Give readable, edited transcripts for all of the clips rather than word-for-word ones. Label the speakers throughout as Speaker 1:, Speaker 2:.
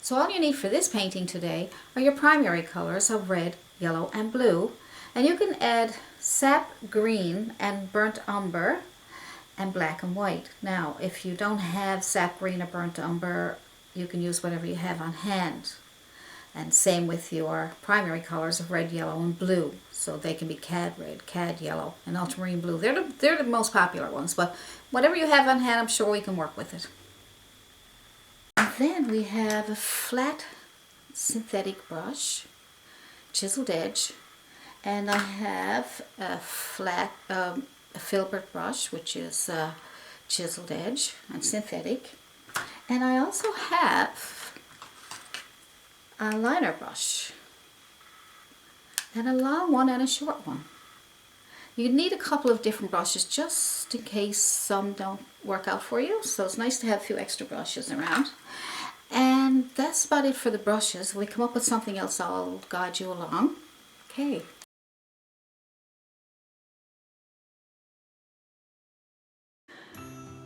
Speaker 1: So all you need for this painting today are your primary colors of red, yellow, and blue. And you can add sap green and burnt umber and black and white. Now, if you don't have sap green or burnt umber, you can use whatever you have on hand. And same with your primary colors of red, yellow, and blue. So they can be cad red, cad yellow, and ultramarine blue. They're the most popular ones, but whatever you have on hand, I'm sure we can work with it. And then we have a flat synthetic brush, chiseled edge, and I have a flat a Filbert brush, which is chiseled edge and synthetic. And I also have a liner brush, and a long one and a short one. You need a couple of different brushes just in case some don't work out for you, so it's nice to have a few extra brushes around. And that's about it for the brushes. If we come up with something else, I'll guide you along. Okay.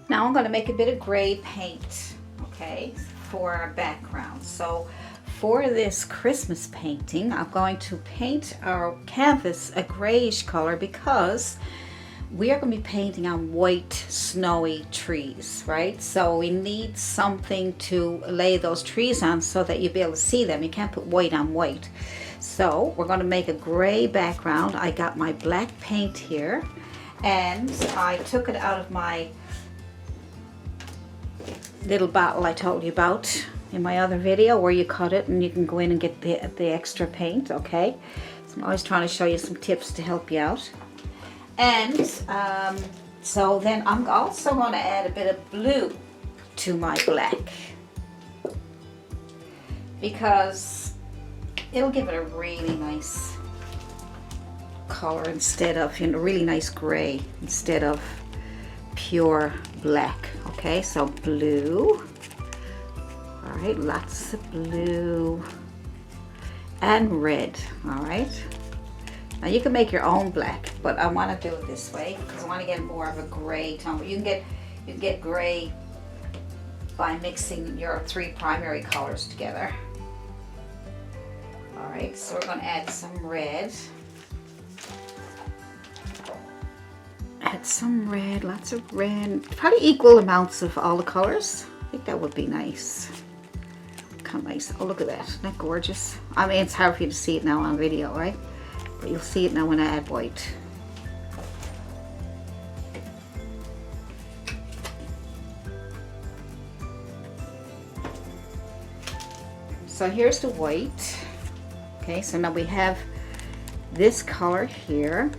Speaker 1: Now I'm going to make a bit of gray paint, okay, for our background. So for this Christmas painting, I'm going to paint our canvas a grayish color because we are going to be painting on white, snowy trees, right? So we need something to lay those trees on so that you'll be able to see them. You can't put white on white. So we're going to make a gray background. I got my black paint here, and I took it out of my little bottle I told you about in my other video where you cut it and you can go in and get the extra paint, okay? So I'm always trying to show you some tips to help you out. And so then I'm also going to add a bit of blue to my black because it'll give it a really nice color instead of, you know, really nice gray instead of pure black. Okay, so blue. All right, lots of blue and red. All right. Now you can make your own black, but I want to do it this way because I want to get more of a gray tone. But you can get gray by mixing your three primary colors together. All right, so we're going to add some red. Add some red, lots of red, probably equal amounts of all the colors. I think that would be nice. Kind of nice. Oh, look at that. Isn't that gorgeous? I mean, it's hard for you to see it now on video, right? But you'll see it now when I add white. So here's the white. Okay, so now we have this color here.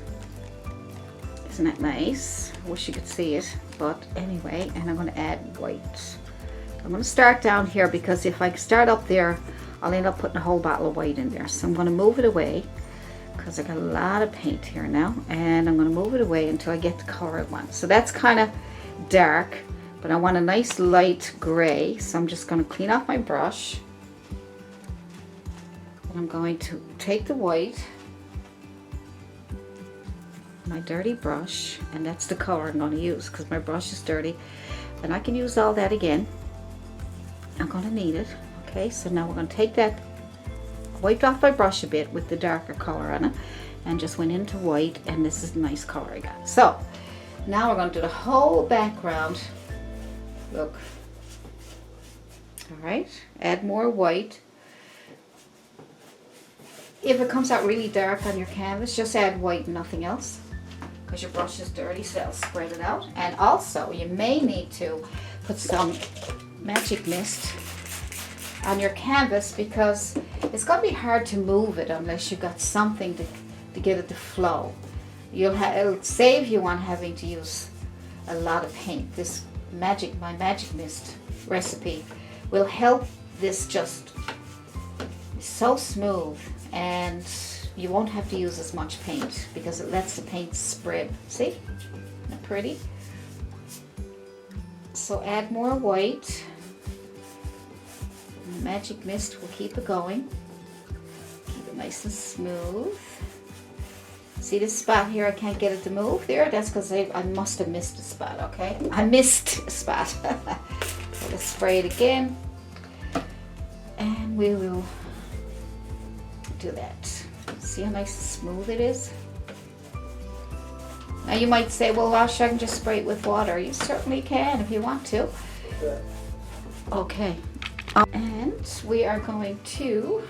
Speaker 1: Isn't that nice? I wish you could see it, but anyway, and I'm going to add white. I'm going to start down here because if I start up there, I'll end up putting a whole bottle of white in there. So I'm going to move it away because I got a lot of paint here now, and I'm going to move it away until I get the color I want. So that's kind of dark, but I want a nice light gray, so I'm just going to clean off my brush. And I'm going to take the white, my dirty brush, and that's the color I'm going to use because my brush is dirty, and I can use all that again. I'm going to need it. Okay, so now we're going to take that, wiped off my brush a bit with the darker color on it, and just went into white, and this is the nice color I got. So now we're going to do the whole background. Look. All right, add more white. If it comes out really dark on your canvas, just add white and nothing else because your brush is dirty, so that'll spread it out. And also, you may need to put some magic mist on your canvas because it's going to be hard to move it unless you've got something to get it to flow. It'll save you on having to use a lot of paint. This my magic mist recipe will help this just be so smooth, and you won't have to use as much paint because it lets the paint spread. See? Isn't that pretty? So add more white. Magic mist will keep it going. Keep it nice and smooth. See this spot here? I can't get it to move there. That's because I must have missed a spot, okay? I missed a spot. Let's spray it again. And we will do that. See how nice and smooth it is? Now you might say, well, Lash, I can just spray it with water. You certainly can if you want to. Okay. And we are going to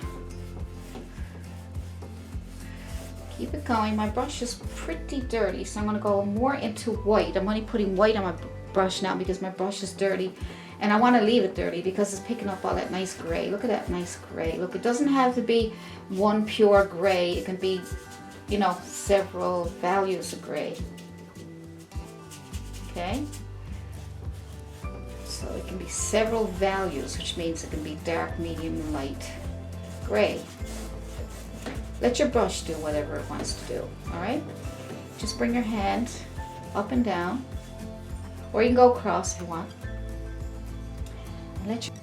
Speaker 1: keep it going. My brush is pretty dirty, so I'm going to go more into white. I'm only putting white on my brush now because my brush is dirty. And I want to leave it dirty because it's picking up all that nice gray. Look at that nice gray. Look, it doesn't have to be one pure gray. It can be, you know, several values of gray. Okay? So it can be several values, which means it can be dark, medium, light, gray. Let your brush do whatever it wants to do, all right? Just bring your hand up and down, or you can go across if you want. And let your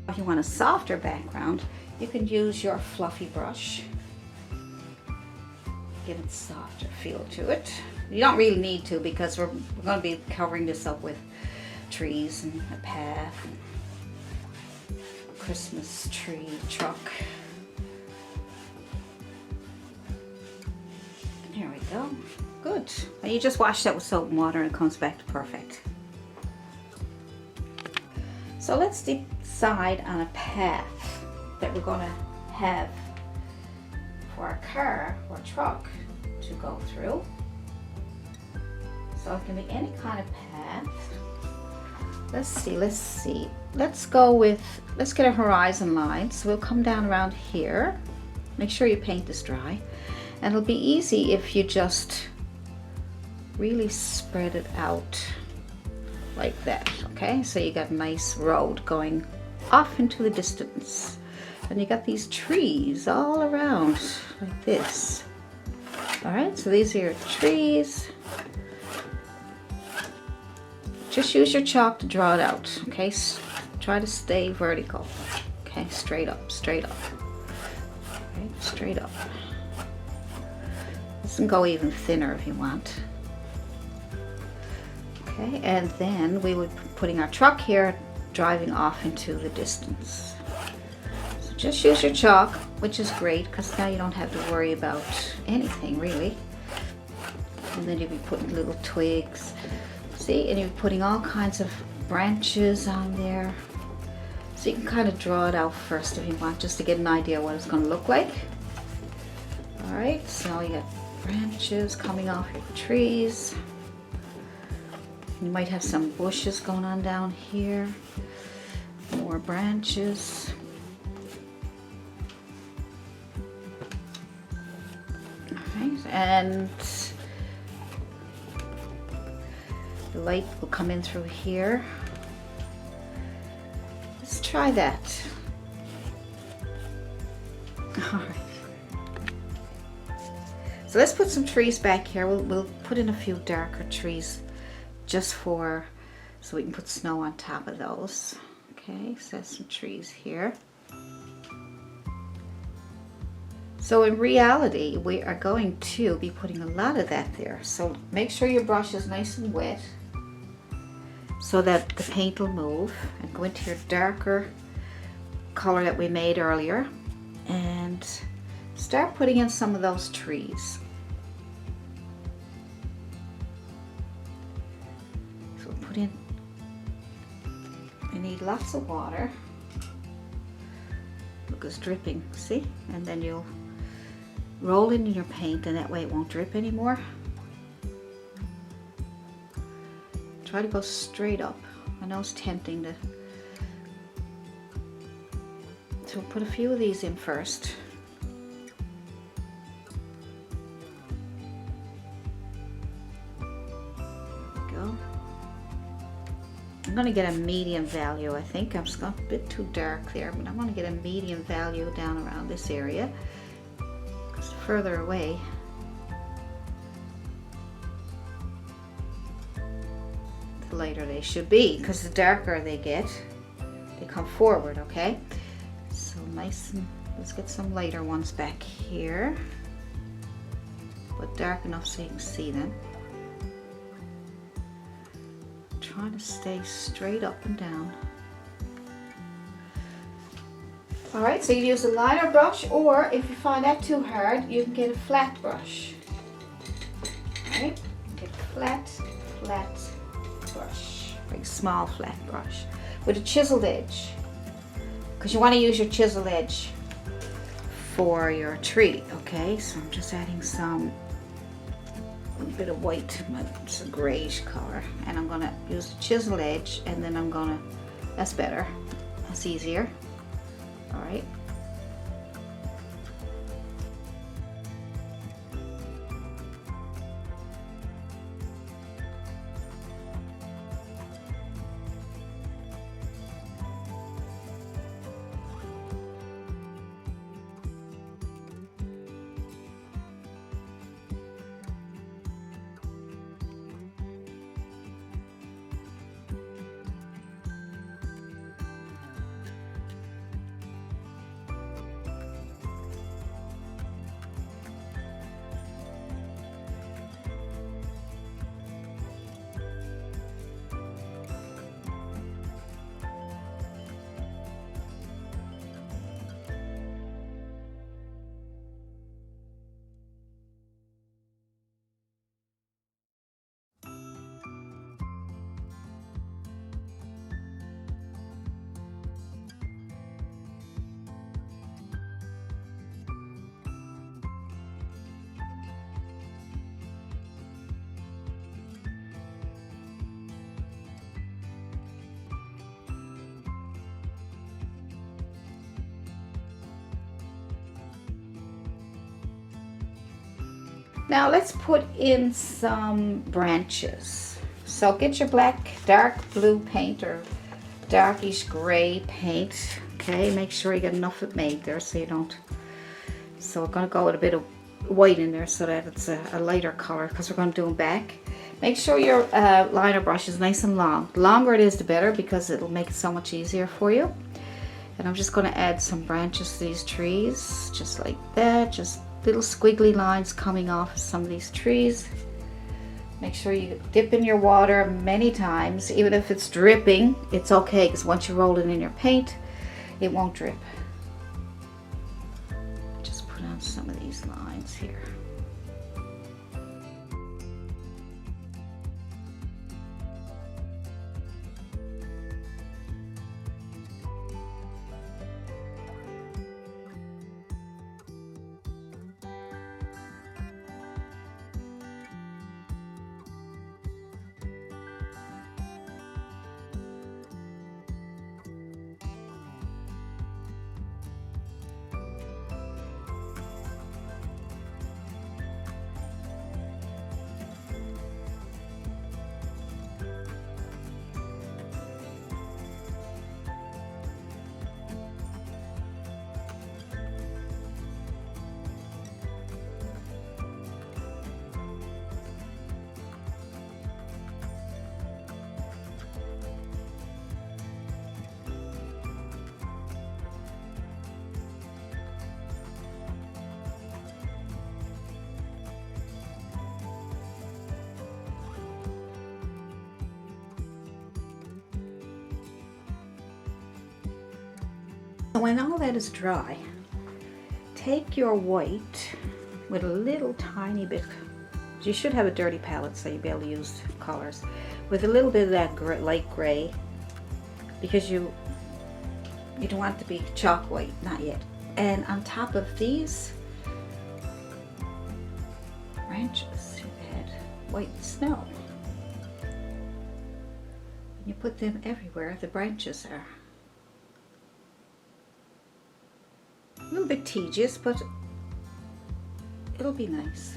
Speaker 1: If you want a softer background, you can use your fluffy brush. Give it a softer feel to it. You don't really need to because we're going to be covering this up with trees and a path, and a Christmas tree truck. There we go. Good. And you just wash that with soap and water and it comes back to perfect. So let's decide on a path that we're going to have for our car or truck to go through. So it can be any kind of path. Let's see. Let's get a horizon line. So we'll come down around here. Make sure your paint is dry. And it'll be easy if you just really spread it out like that, okay? So you got a nice road going off into the distance. And you got these trees all around like this. All right, so these are your trees. Just use your chalk to draw it out, okay? Try to stay vertical, okay? Straight up, straight up. Okay, straight up. This can go even thinner if you want. Okay, and then we would be putting our truck here, driving off into the distance. So just use your chalk, which is great because now you don't have to worry about anything really. And then you'll be putting little twigs. See, and you're putting all kinds of branches on there. So you can kind of draw it out first if you want, just to get an idea what it's going to look like. All right, so you got branches coming off your trees. You might have some bushes going on down here. More branches. Alright, and the light will come in through here. Let's try that. Alright. So let's put some trees back here. We'll put in a few darker trees just so we can put snow on top of those. Okay, so that's some trees here. So in reality, we are going to be putting a lot of that there. So make sure your brush is nice and wet. so that the paint will move, and go into your darker color that we made earlier and start putting in some of those trees. So put in, you need lots of water. Look, it's dripping, see? And then you'll roll it in your paint, and that way it won't drip anymore. Try to go straight up. I know it's tempting to, so put a few of these in first. I'm going to get a medium value. I think I'm just going a bit too dark there, but I'm going to get a medium value down around this area. Because further away, the lighter they should be, because the darker they get, they come forward, okay? So nice, and let's get some lighter ones back here, but dark enough so you can see them. Trying to stay straight up and down. Alright, so you use a liner brush, or if you find that too hard, you can get a flat brush. Alright, get a flat brush, very small flat brush with a chiseled edge, because you want to use your chiseled edge for your tree. Okay, so I'm just adding a bit of white, it's a grayish color, and I'm going to use the chisel edge, and then I'm going to, that's better, that's easier. All right. Now let's put in some branches. So get your black, dark blue paint or darkish gray paint. Okay, make sure you get enough of it made there so you don't. So we're going to go with a bit of white in there so that it's a lighter color, because we're going to do them back. Make sure your liner brush is nice and long. The longer it is, the better, because it'll make it so much easier for you. And I'm just going to add some branches to these trees, just like that. Just little squiggly lines coming off of some of these trees. Make sure you dip in your water many times. Even if it's dripping, it's okay, because once you roll it in your paint, it won't drip. Just put on some of these lines here. So when all that is dry, take your white with a little tiny bit, you should have a dirty palette so you'll be able to use colors, with a little bit of that light gray, because you don't want it to be chalk white, not yet. And on top of these branches, you add white snow. You put them everywhere the branches are. A little bit tedious, but it'll be nice.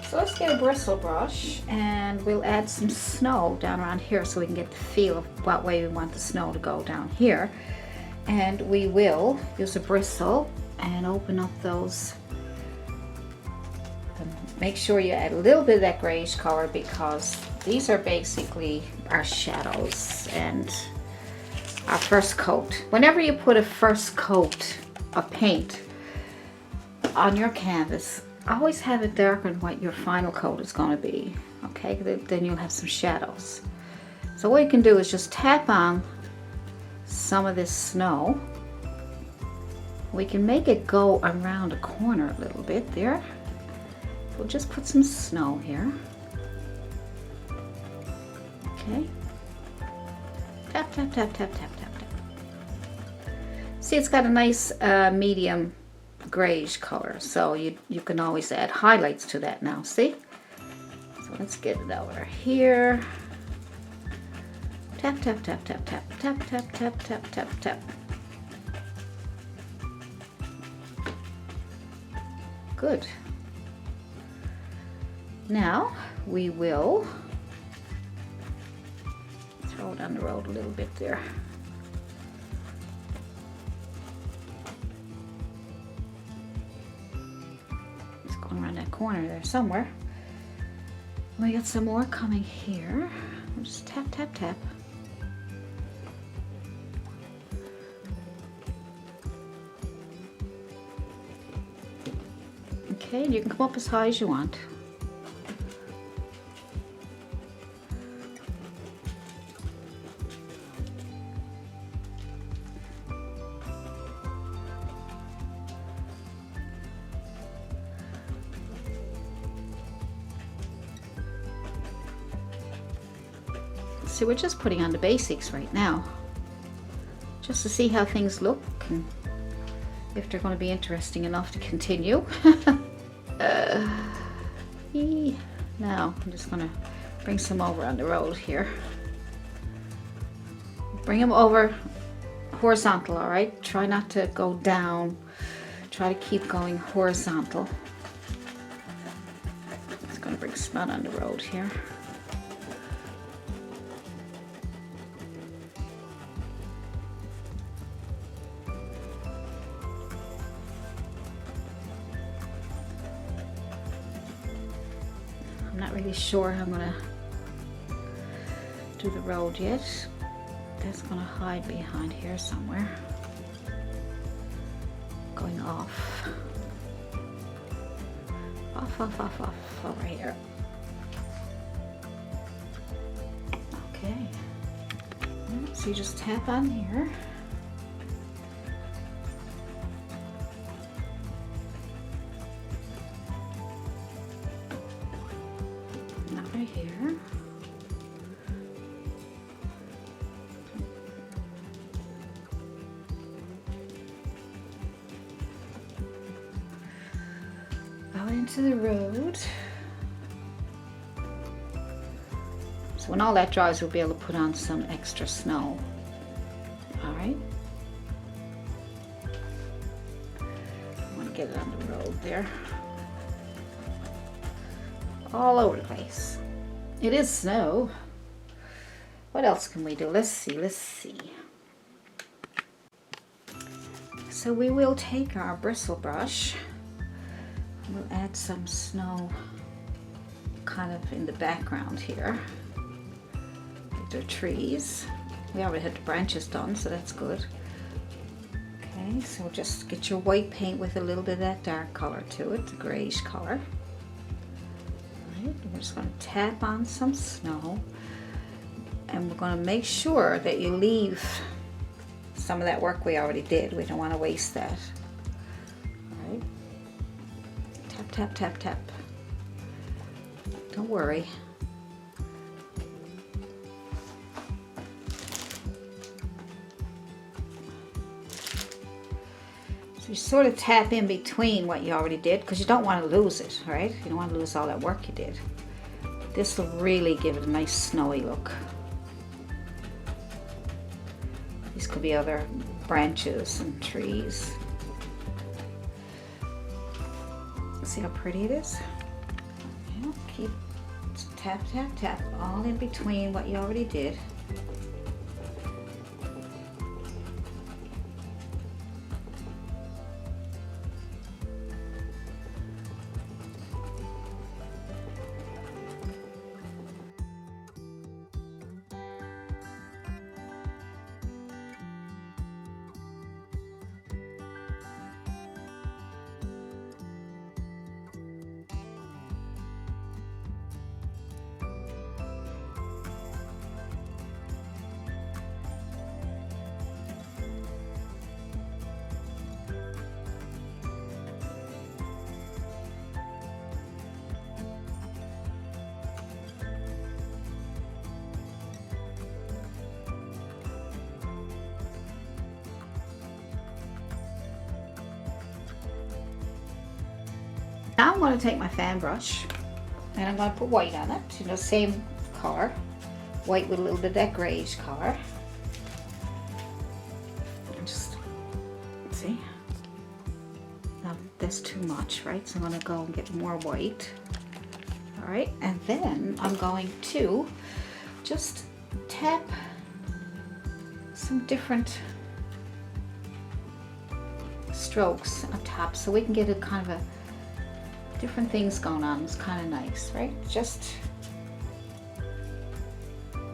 Speaker 1: So let's get a bristle brush and we'll add some snow down around here so we can get the feel of what way we want the snow to go down here. And we will use a bristle and open up those. And make sure you add a little bit of that grayish color because these are basically our shadows and our first coat. Whenever you put a first coat of paint on your canvas, always have it darker than what your final coat is going to be, okay? Then you'll have some shadows. So what you can do is just tap on some of this snow. We can make it go around a corner a little bit there. We'll just put some snow here. Okay. Tap, tap, tap, tap, tap, tap, tap. See, it's got a nice medium grayish color, so you can always add highlights to that now, see? So let's get it over here. Tap, tap, tap, tap, tap, tap, tap, tap, tap, tap, tap. Good. Now we will throw it on the road a little bit there. Around that corner there somewhere. We got some more coming here. We'll just tap, tap, tap. Okay, and you can come up as high as you want. So we're just putting on the basics right now, just to see how things look and if they're going to be interesting enough to continue. Now I'm just going to bring some over on the road here. Bring them over horizontal, all right? Try not to go down. Try to keep going horizontal. Just going to bring some out on the road here. Not really sure how I'm gonna do the road yet. That's gonna hide behind here somewhere. Going off. Off over here. Okay. So you just tap on here. Not right here. Out into the road. So when all that dries, we'll be able to put on some extra snow. All right. I want to get it on the road there. All over the place. It is snow. What else can we do? Let's see. So we will take our bristle brush. We'll add some snow kind of in the background here. The trees. We already had the branches done, so that's good. Okay, so just get your white paint with a little bit of that dark color to it, the grayish color. Right, we're just going to tap on some snow, and we're going to make sure that you leave some of that work we already did. We don't want to waste that. All right, tap, tap, tap, tap. Don't worry. You sort of tap in between what you already did because you don't want to lose it, right? You don't want to lose all that work you did. This will really give it a nice snowy look. These could be other branches and trees. See how pretty it is? Yeah, keep tap, tap, tap all in between what you already did. Now I'm going to take my fan brush and I'm going to put white on it, you know, same color, white with a little bit of that grayish color. And just, see, now that's too much, right? So I'm going to go and get more white. All right, and then I'm going to just tap some different strokes on top so we can get a kind of a different things going on. It's kind of nice, right? Just there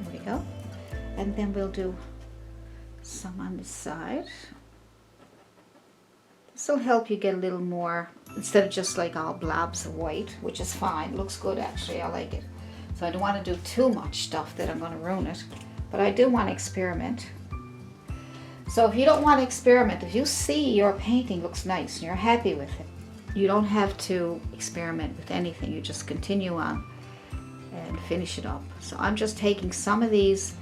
Speaker 1: we go. And then we'll do some on this side. This will help you get a little more, instead of just like all blobs of white, which is fine. It looks good actually, I like it. So I don't want to do too much stuff that I'm going to ruin it, but I do want to experiment. So if you don't want to experiment, if you see your painting looks nice and you're happy with it, you don't have to experiment with anything. You just continue on and finish it up. So I'm just taking some of these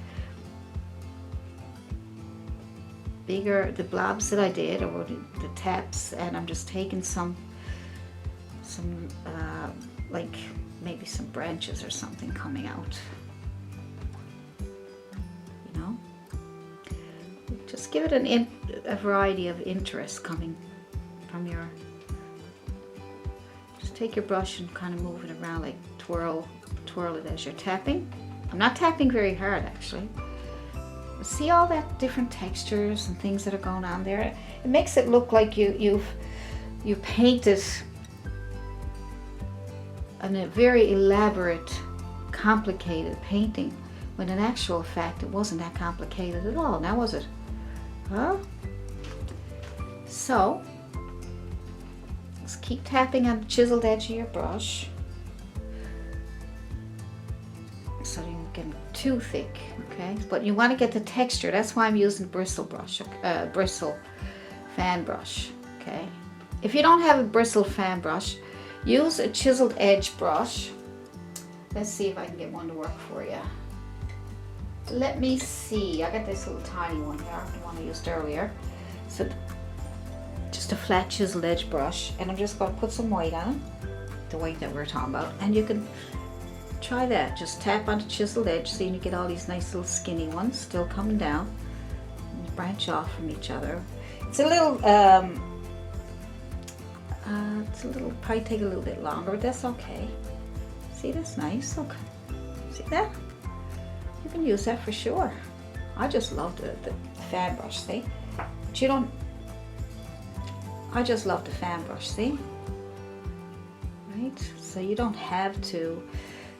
Speaker 1: bigger, the blobs that I did, or the taps, and I'm just taking some like maybe some branches or something coming out. Just give it a variety of interest coming from your, just take your brush and kind of move it around, like twirl it as you're tapping. I'm not tapping very hard actually. See all that different textures and things that are going on there? It makes it look like you've you painted a very elaborate, complicated painting, when in actual fact it wasn't that complicated at all. Now was it? Huh? So, just keep tapping on the chiseled edge of your brush so you don't get too thick, okay? But you want to get the texture. That's why I'm using bristle brush, bristle fan brush, okay? If you don't have a bristle fan brush, use a chiseled edge brush. Let's see if I can get one to work for you. Let me see. I got this little tiny one here, the one I used earlier. So just a flat chiseled edge brush, and I'm just going to put some white on it, the white that we're talking about. And you can try that. Just tap on the chiseled edge, so you get all these nice little skinny ones still coming down and branch off from each other. It's a little probably take a little bit longer, but that's okay. See, that's nice. Okay, see that? You can use that for sure. I just love the fan brush, see? But you don't, I just love the fan brush, see? Right? So you don't have to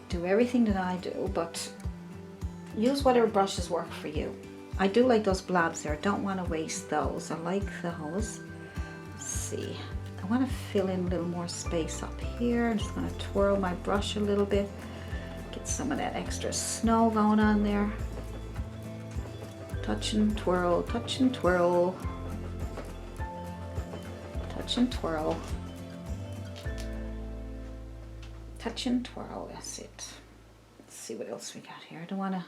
Speaker 1: do everything that I do, but use whatever brushes work for you. I do like those blobs there. I don't want to waste those. I like those. Let's see. I want to fill in a little more space up here. I'm just going to twirl my brush a little bit. Get some of that extra snow going on there. Touch and twirl, touch and twirl. Touch and twirl. Touch and twirl, that's it. Let's see what else we got here. I don't want to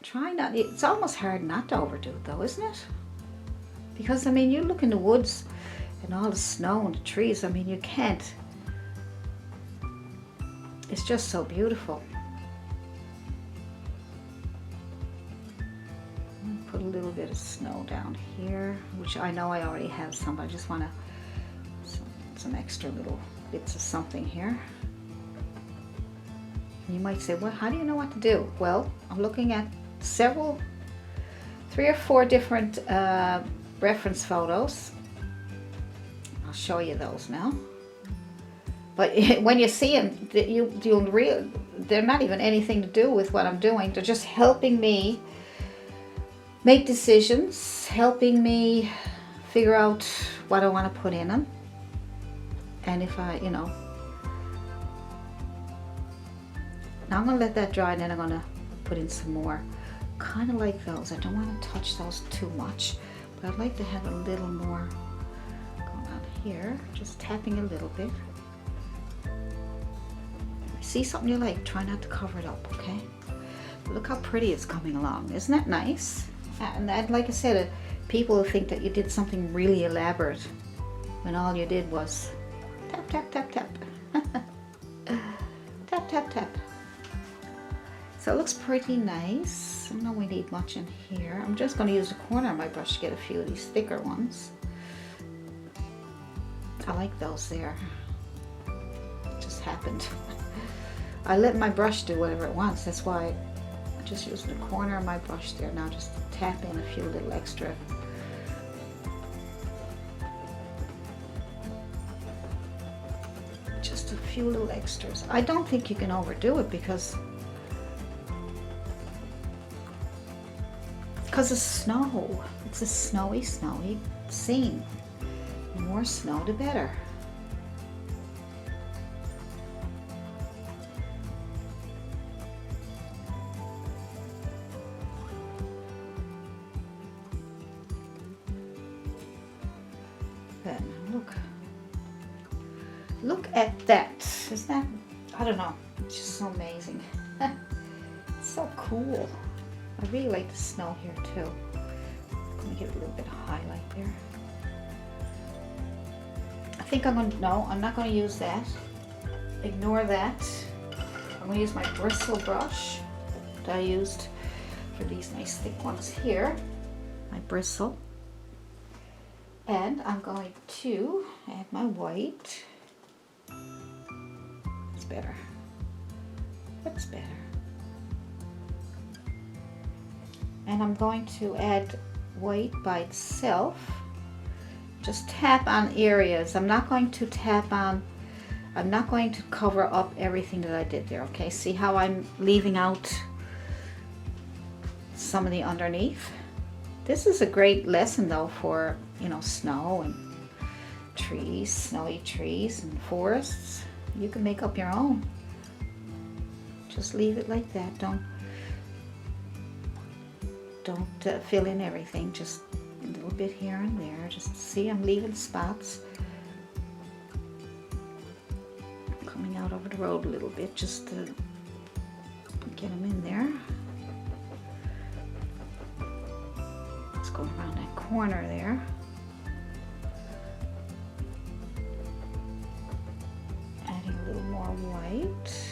Speaker 1: try not, it's almost hard not to overdo it though, isn't it? Because I mean, you look in the woods and all the snow and the trees, I mean, you can't. It's just so beautiful. Put a little bit of snow down here, which I know I already have some, but I just want to some extra little bits of something here. And you might say, well, how do you know what to do? Well, I'm looking at 3 or 4 different reference photos. I'll show you those now. But when you see them, they're not even anything to do with what I'm doing. They're just helping me make decisions, helping me figure out what I want to put in them. And if I, you know, now I'm going to let that dry, and then I'm going to put in some more. Kind of like those. I don't want to touch those too much, but I'd like to have a little more going on here. Just tapping a little bit. See something you like, try not to cover it up, okay? Look how pretty it's coming along. Isn't that nice? And like I said, people think that you did something really elaborate when all you did was tap, tap, tap, tap. Tap, tap, tap. So it looks pretty nice. I don't know we need much in here. I'm just going to use the corner of my brush to get a few of these thicker ones. I like those there. It just happened. I let my brush do whatever it wants. That's why I just used the corner of my brush there. Now just tap in a few little extra. Just a few little extras. I don't think you can overdo it because of snow. It's a snowy scene. The more snow, the better. Look at that. Isn't that, I don't know, it's just so amazing. It's so cool. I really like the snow here too. I'm going to give it a little bit of highlight there. I think I'm going to, no, I'm not going to use that. Ignore that. I'm going to use my bristle brush that I used for these nice thick ones here. My bristle. And I'm going to add my white. It's better. That's better. And I'm going to add white by itself, Just tap on areas. I'm not going to cover up everything that I did there, okay? See how I'm leaving out some of the underneath? This is a great lesson though for, you know, snow and trees, snowy trees and forests. You can make up your own. Just leave it like that. Don't fill in everything. Just a little bit here and there. Just see, I'm leaving spots. Coming out over the road a little bit just to get them in there. Let's go around that corner there. Adding a little more white.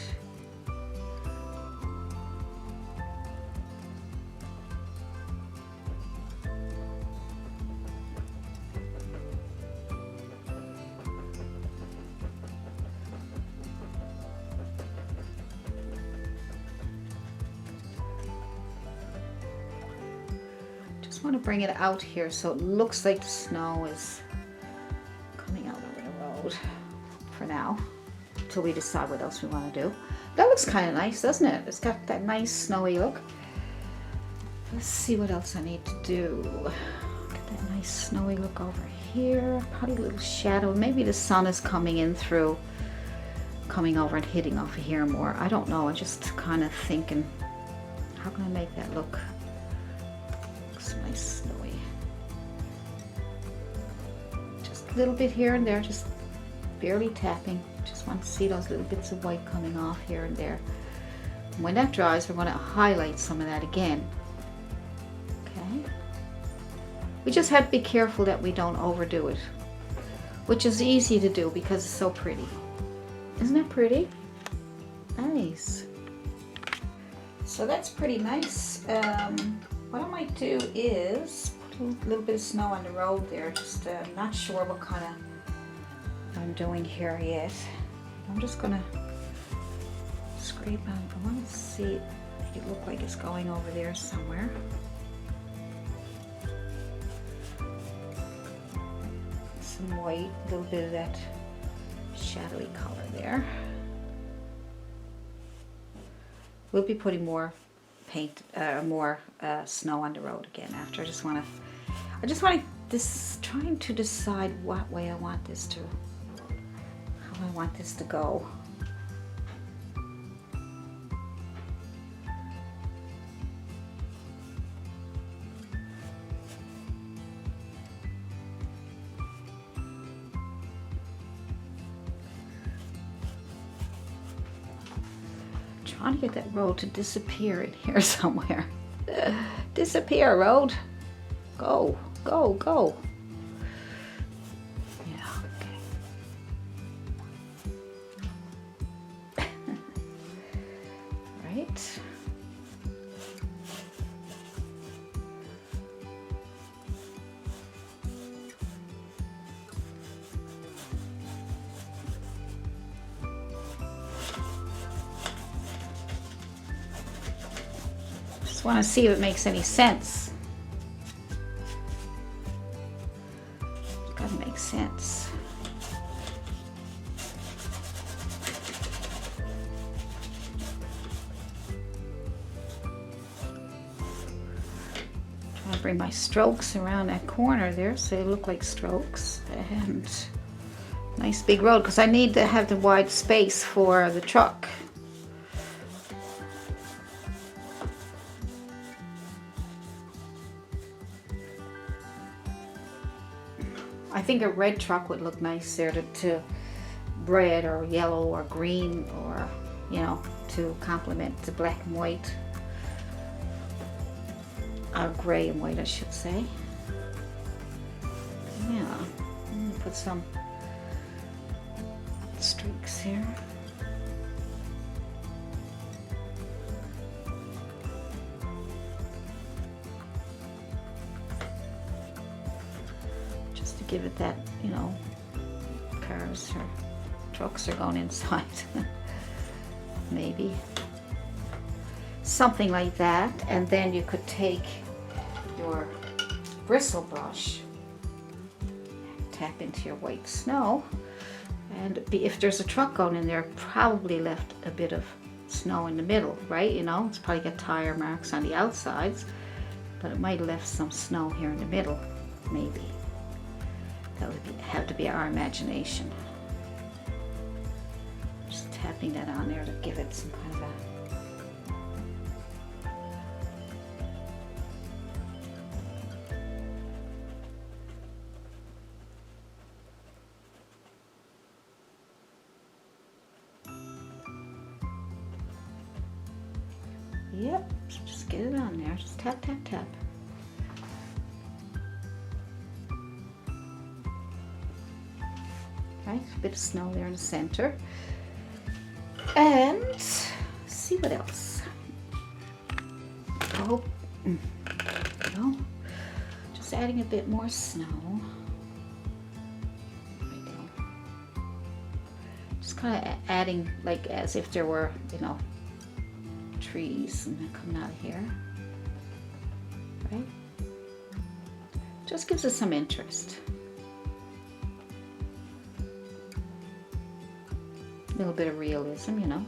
Speaker 1: Want to bring it out here so it looks like the snow is coming out over the road for now, until we decide what else we want to do. That looks kind of nice, doesn't it? It's got that nice snowy look. Let's see what else I need to do. Got that nice snowy look over here. Probably a little shadow. Maybe the sun is coming in through, coming over and hitting off of here more. I don't know. I'm just kind of thinking, how can I make that look? Nice snowy. Just a little bit here and there, just barely tapping. Just want to see those little bits of white coming off here and there. And when that dries, we're going to highlight some of that again. Okay. We just have to be careful that we don't overdo it, which is easy to do because it's so pretty. Isn't that pretty? Nice. So that's pretty nice. What I might do is put a little bit of snow on the road there. Just not sure what kind of I'm doing here yet. I'm just gonna scrape on. I want to see it, make it look like it's going over there somewhere. Some white, a little bit of that shadowy color there. We'll be putting more paint, more snow on the road again after. I just want trying to decide what way I want this to, how I want this to go. Trying to get that road to disappear in here somewhere. Disappear, road. Go, go, go. Yeah, okay. Right. Want to see if it makes any sense. It's got to make sense. Trying to bring my strokes around that corner there so they look like strokes, and nice big road because I need to have the wide space for the truck. I think a red truck would look nice there to red or yellow or green, or, you know, to complement the black and white, or gray and white I should say. Yeah, I'm gonna put some streaks here. Give it that, you know, cars or trucks are going inside. Maybe something like that. And then you could take your bristle brush, tap into your white snow. And if there's a truck going in there, probably left a bit of snow in the middle, right? You know, it's probably got tire marks on the outsides, but it might have left some snow here in the middle, maybe. That would have to be our imagination. Just tapping that on there to give it some kind of a... Yep, just get it on there. Just tap, tap, tap. Right, a bit of snow there in the center. And see what else. Oh, no. Just adding a bit more snow. There we go. Just kind of adding like as if there were, you know, trees and they're coming out of here, right? Just gives us some interest. A little bit of realism, you know.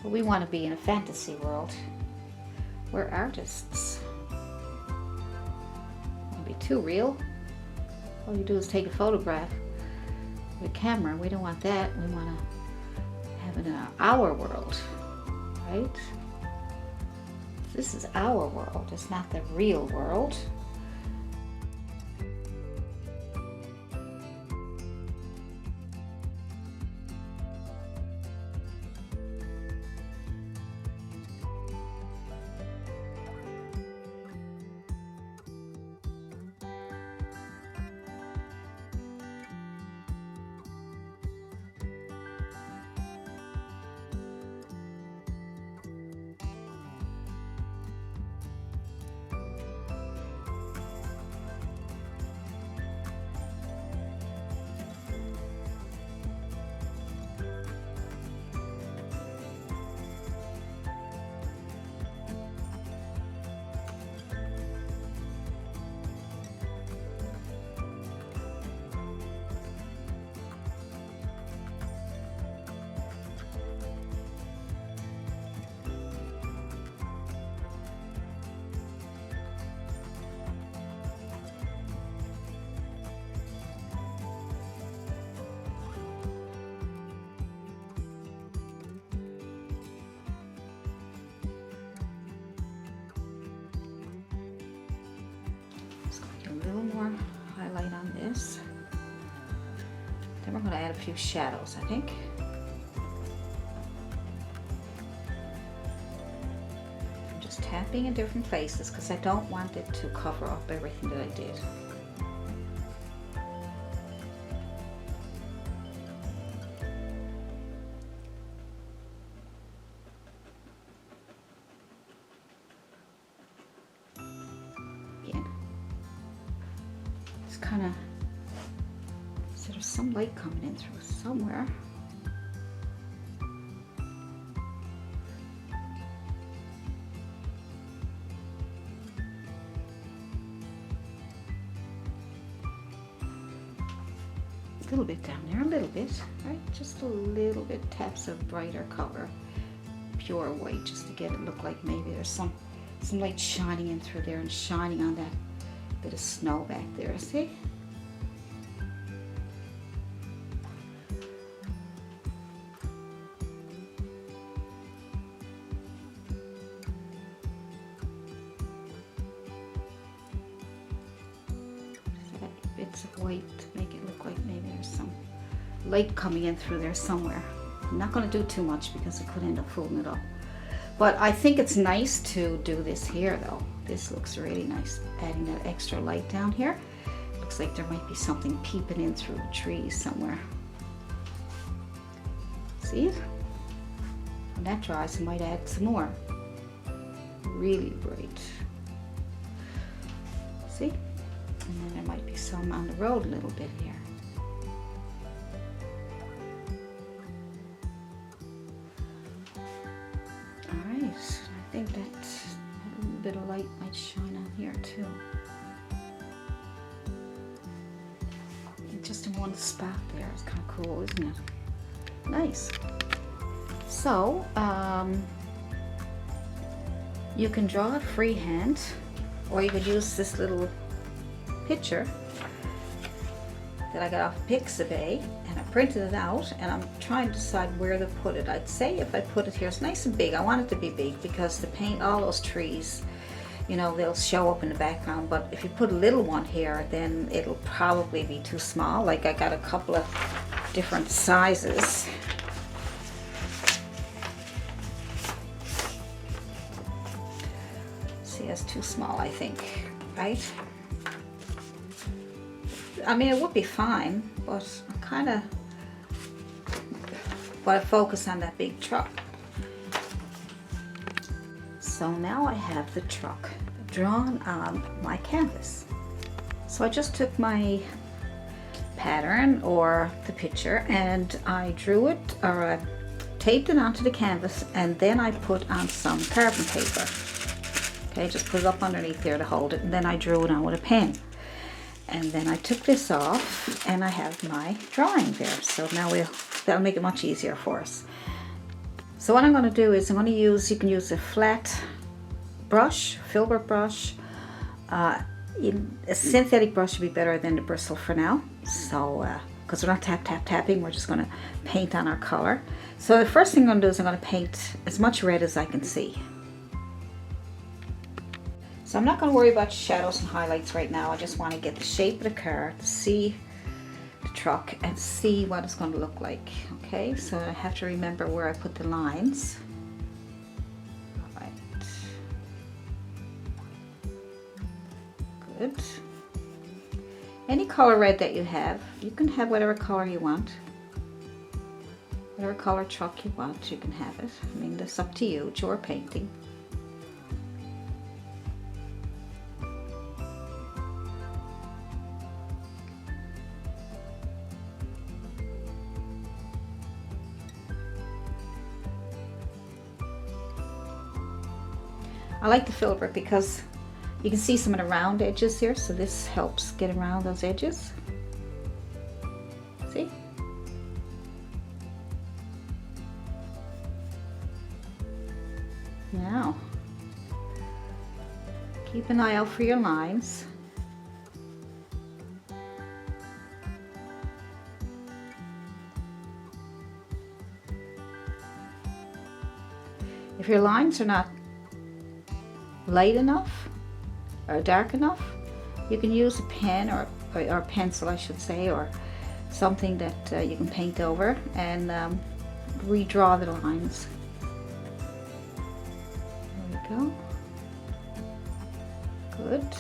Speaker 1: But we want to be in a fantasy world. We're artists. Don't be too real. All you do is take a photograph with a camera. We don't want that. We want to have it in our world, right? This is our world. It's not the real world. A little more highlight on this. Then we're going to add a few shadows, I think. I'm just tapping in different places because I don't want it to cover up everything that I did. Kind of, so there's some light coming in through somewhere. A little bit down there, a little bit, right? Just a little bit, taps of brighter color, pure white, just to get it look like maybe there's some light shining in through there and shining on that bit of snow back there, see? Just add bits of white to make it look like maybe there's some light coming in through there somewhere. I'm not going to do too much because it could end up fooling it up. But I think it's nice to do this here though. This looks really nice, adding that extra light down here. Looks like there might be something peeping in through the trees somewhere. See it? When that dries, I might add some more. Really bright. See? And then there might be some on the road a little bit here. Alright, I think that a little bit of light might shine on here too. one spot there. It's kind of cool, isn't it? Nice. So, you can draw it freehand, or you could use this little picture that I got off Pixabay, and I printed it out, and I'm trying to decide where to put it. I'd say if I put it here, it's nice and big. I want it to be big because to paint all those trees, you know, they'll show up in the background, but if you put a little one here, then it'll probably be too small. Like, I got a couple of different sizes. See, that's too small, I think, right? I mean, it would be fine, but I'm kind of want to focus on that big truck. So now I have the truck drawn on my canvas. So I just took my pattern or the picture and I drew it, or I taped it onto the canvas, and then I put on some carbon paper. Okay, just put it up underneath there to hold it, and then I drew it on with a pen. And then I took this off and I have my drawing there. So now that'll make it much easier for us. So what I'm going to do is I'm going to use, you can use a flat brush, Filbert brush. A synthetic brush would be better than the Bristle for now. So, because we're not tapping, we're just going to paint on our color. So the first thing I'm going to do is I'm going to paint as much red as I can see. So I'm not going to worry about shadows and highlights right now. I just want to get the shape of the car, to see the truck, and see what it's going to look like. Okay, so I have to remember where I put the lines. All right. Good. Any color red that you have, you can have whatever color you want. Whatever color truck you want, you can have it. I mean, that's up to you. It's your painting. I like the Filbert because you can see some of the round edges here, so this helps get around those edges. See? Now, keep an eye out for your lines. If your lines are not light enough or dark enough, you can use a pen or pencil, I should say, or something that you can paint over and redraw the lines. There we go. Good.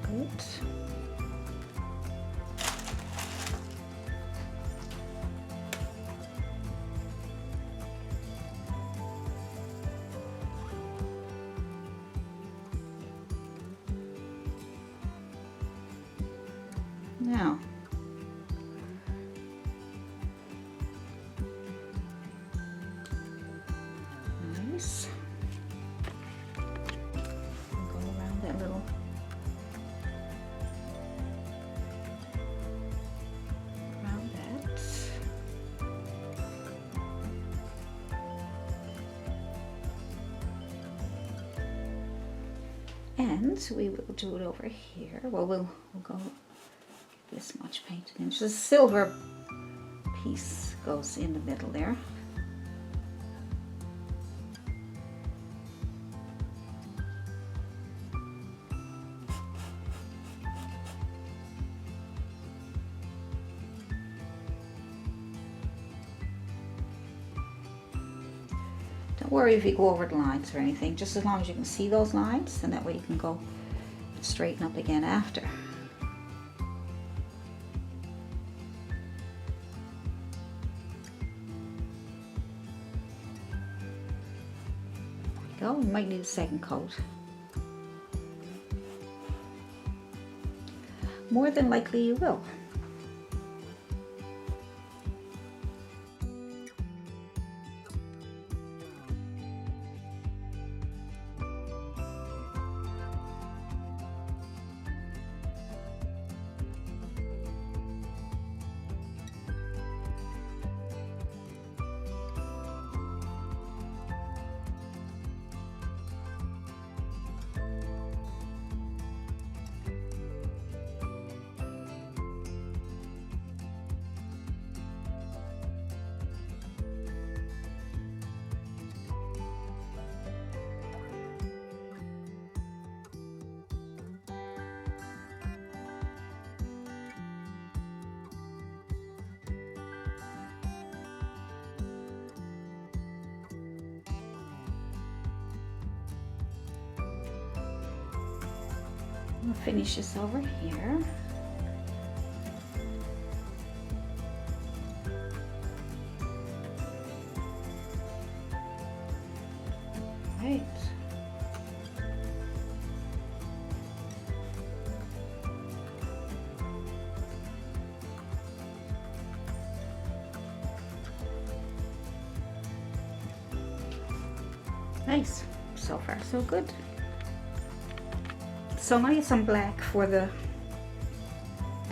Speaker 1: Good. Now, nice. Go around that little around that. And we will do it over here. Well, we'll go this much painted in. Just a silver piece goes in the middle there. Don't worry if you go over the lines or anything, just as long as you can see those lines, and that way you can go straighten up again after. Go. You might need a second coat. More than likely you will. We'll finish this over here. Right. Nice. So far so good. So I'm going to use some black for the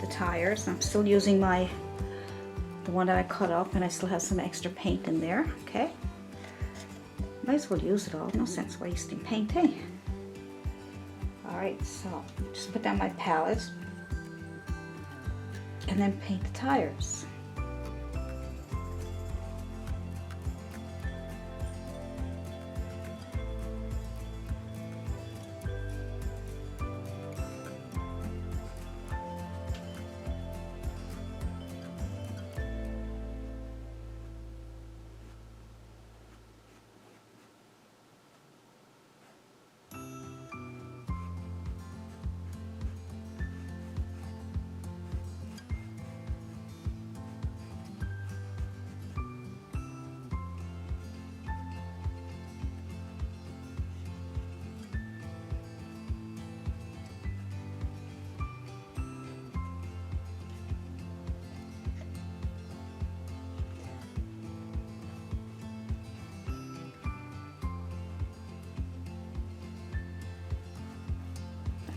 Speaker 1: tires. I'm still using the one that I cut up, and I still have some extra paint in there. Okay. Might as well use it all. No sense wasting paint, hey? Alright, so just put down my palette and then paint the tires.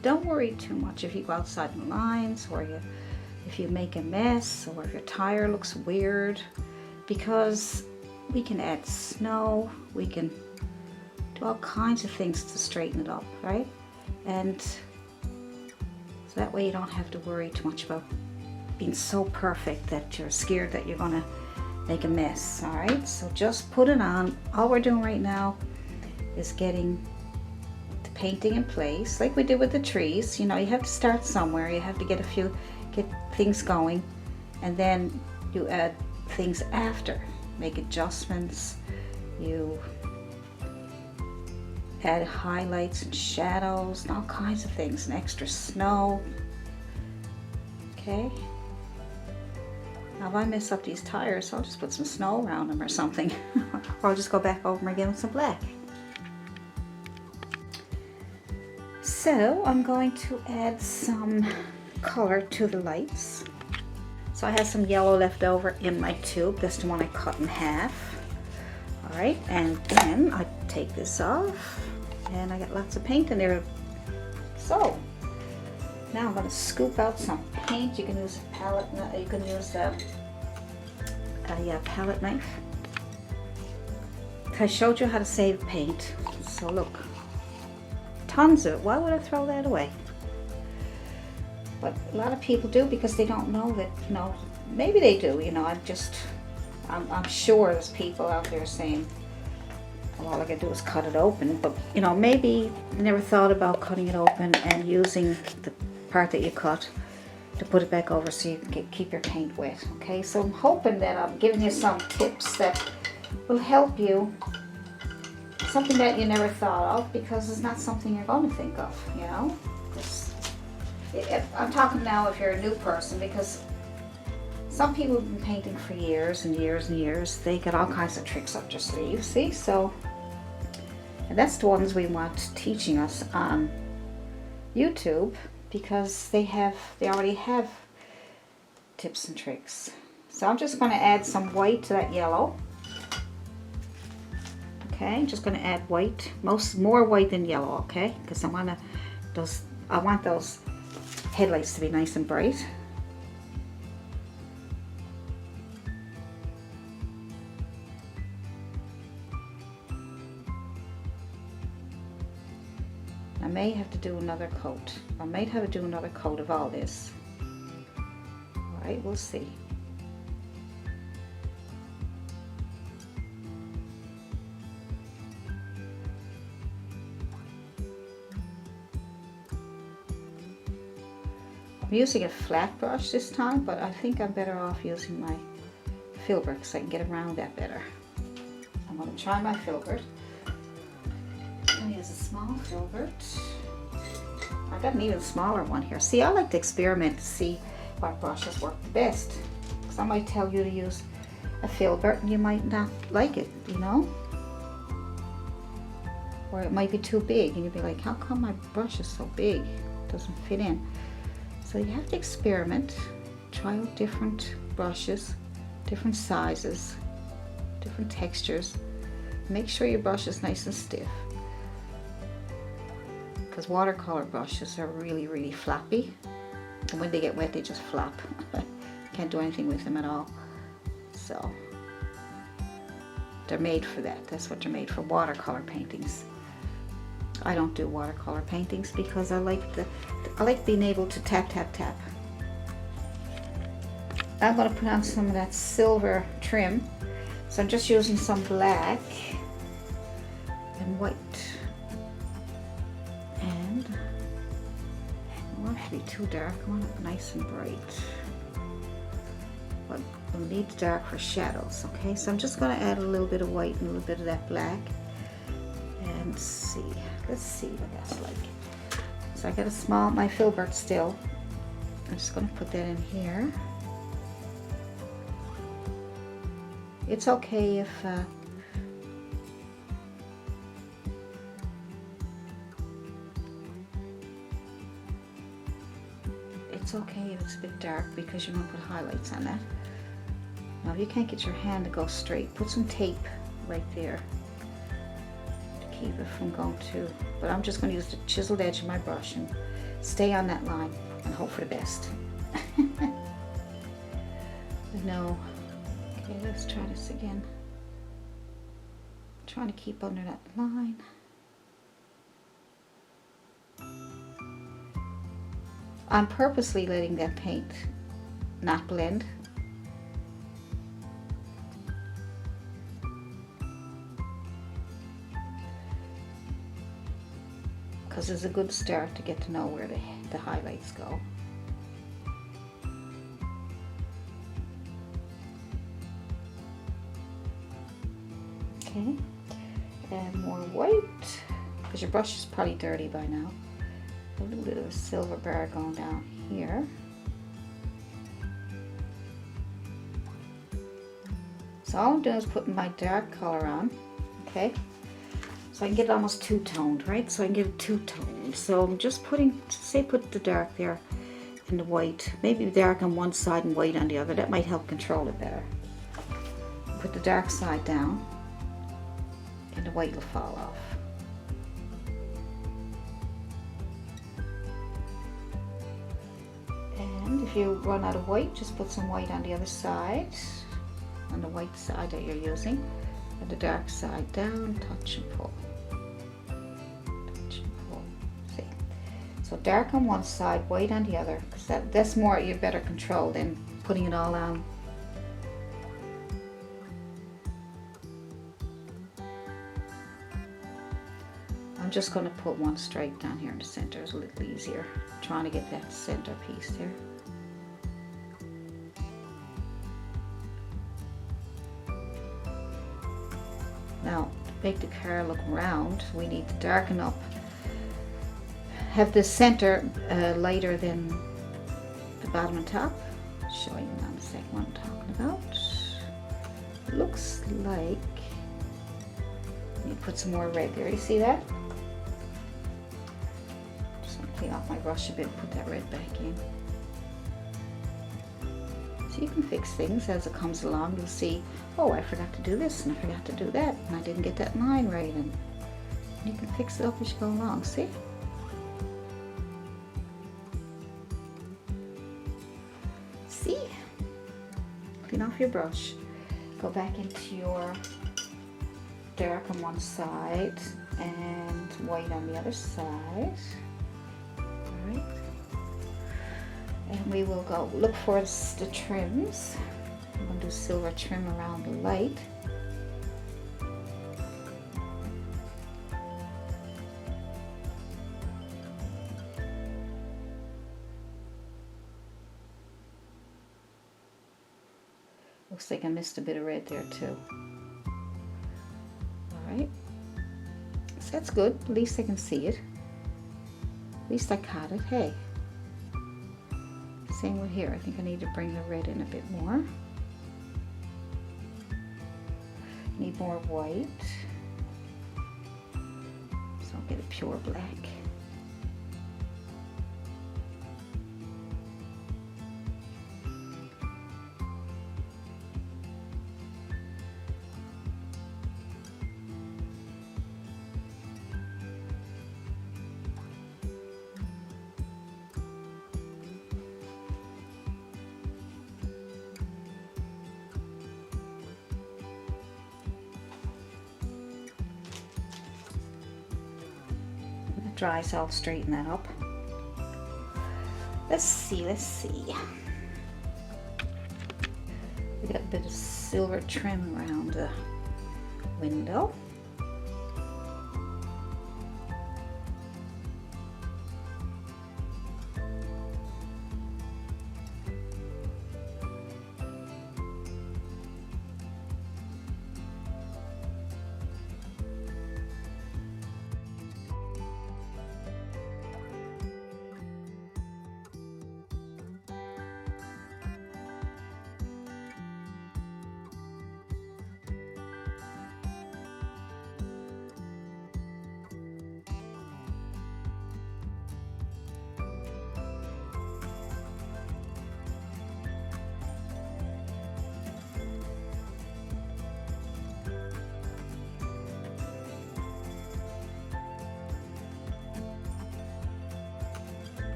Speaker 1: Don't worry too much if you go outside the lines, or if you make a mess, or if your tire looks weird, because we can add snow, we can do all kinds of things to straighten it up, right? And so that way you don't have to worry too much about being so perfect that you're scared that you're gonna make a mess. All right, so just put it on. All we're doing right now is getting painting in place like we did with the trees. You know, you have to start somewhere. You have to get things going, and then you add things after, make adjustments, you add highlights and shadows and all kinds of things, and extra snow. Okay, now if I mess up these tires, I'll just put some snow around them or something or I'll just go back over them again with some black. So I'm going to add some color to the lights. So I have some yellow left over in my tube. That's the one I cut in half. All right, and then I take this off, and I got lots of paint in there. So now I'm going to scoop out some paint. You can use a palette. You can use a palette knife. I showed you how to save paint. So look. Tons of it. Why would I throw that away? But a lot of people do, because they don't know that, you know, maybe they do, you know. I'm sure there's people out there saying, well, all I gotta do is cut it open. But, you know, maybe you never thought about cutting it open and using the part that you cut to put it back over so you can keep your paint wet. Okay, so I'm hoping that I'm giving you some tips that will help you. Something that you never thought of, because it's not something you're going to think of, you know. I'm talking now if you're a new person, because some people have been painting for years and years and years. They got all kinds of tricks up their sleeves, see? So, and that's the ones we want teaching us on YouTube, because they already have tips and tricks. So I'm just going to add some white to that yellow. Okay, I'm just going to add white, more white than yellow, okay? Because I want those headlights to be nice and bright. I may have to do another coat. I might have to do another coat of all this. All right, we'll see. I'm using a flat brush this time, but I think I'm better off using my Filbert because I can get around that better. I'm going to try my Filbert. I'm going to use a small Filbert. I got an even smaller one here. See, I like to experiment to see what brushes work the best. Because I might tell you to use a Filbert and you might not like it, you know? Or it might be too big and you'll be like, how come my brush is so big? It doesn't fit in. So you have to experiment, try out different brushes, different sizes, different textures. Make sure your brush is nice and stiff. Because watercolor brushes are really, really flappy. And when they get wet, they just flap. Can't do anything with them at all. So, they're made for that. That's what they're made for, watercolor paintings. I don't do watercolor paintings because I like being able to tap, tap, tap. I'm going to put on some of that silver trim. So I'm just using some black and white. And I want it to be too dark. I want it nice and bright. But we'll need the dark for shadows, okay? So I'm just going to add a little bit of white and a little bit of that black. And see. Let's see what that's like. So I got my Filbert still. I'm just going to put that in here. It's okay if it's a bit dark because you're going to put highlights on that. Now if you can't get your hand to go straight, put some tape right there. Keep it from going too, but I'm just going to use the chiseled edge of my brush and stay on that line and hope for the best. No. Okay, let's try this again. I'm trying to keep under that line. I'm purposely letting that paint not blend. Because it's a good start to get to know where the highlights go. Okay, and more white, because your brush is probably dirty by now. A little bit of a silver bar going down here. So all I'm doing is putting my dark color on, okay? So I can get it almost two-toned, right? So I can get it two-toned. So I'm just putting, say put the dark there and the white. Maybe dark on one side and white on the other. That might help control it better. Put the dark side down and the white will fall off. And if you run out of white, just put some white on the other side, on the white side that you're using. And the dark side down, touch and pull. Touch and pull. See? So dark on one side, white on the other, because that's more, you better control than putting it all on. I'm just going to put one stripe down here in the center. It's a little easier. I'm trying to get that center piece there. Now, to make the car look round, we need to darken up. Have the center lighter than the bottom and top. I'll show you in a second what I'm talking about. It looks like, let me put some more red there. You see that? Just going to clean off my brush a bit and put that red back in. So you can fix things as it comes along. You'll see, oh, I forgot to do this and I forgot to do that and I didn't get that line right, and you can fix it up as you go along. See? See? Clean off your brush. Go back into your dark on one side and white on the other side. Alright. And we will go look for the trims. I'm going to do silver trim around the light. Looks like I missed a bit of red there too. Alright. So that's good. At least I can see it. At least I caught it, hey. Same with here. I think I need to bring the red in a bit more. Need more white. So I'll get a pure black. Dry, so I'll straighten that up. Let's see. We got a bit of silver trim around the window.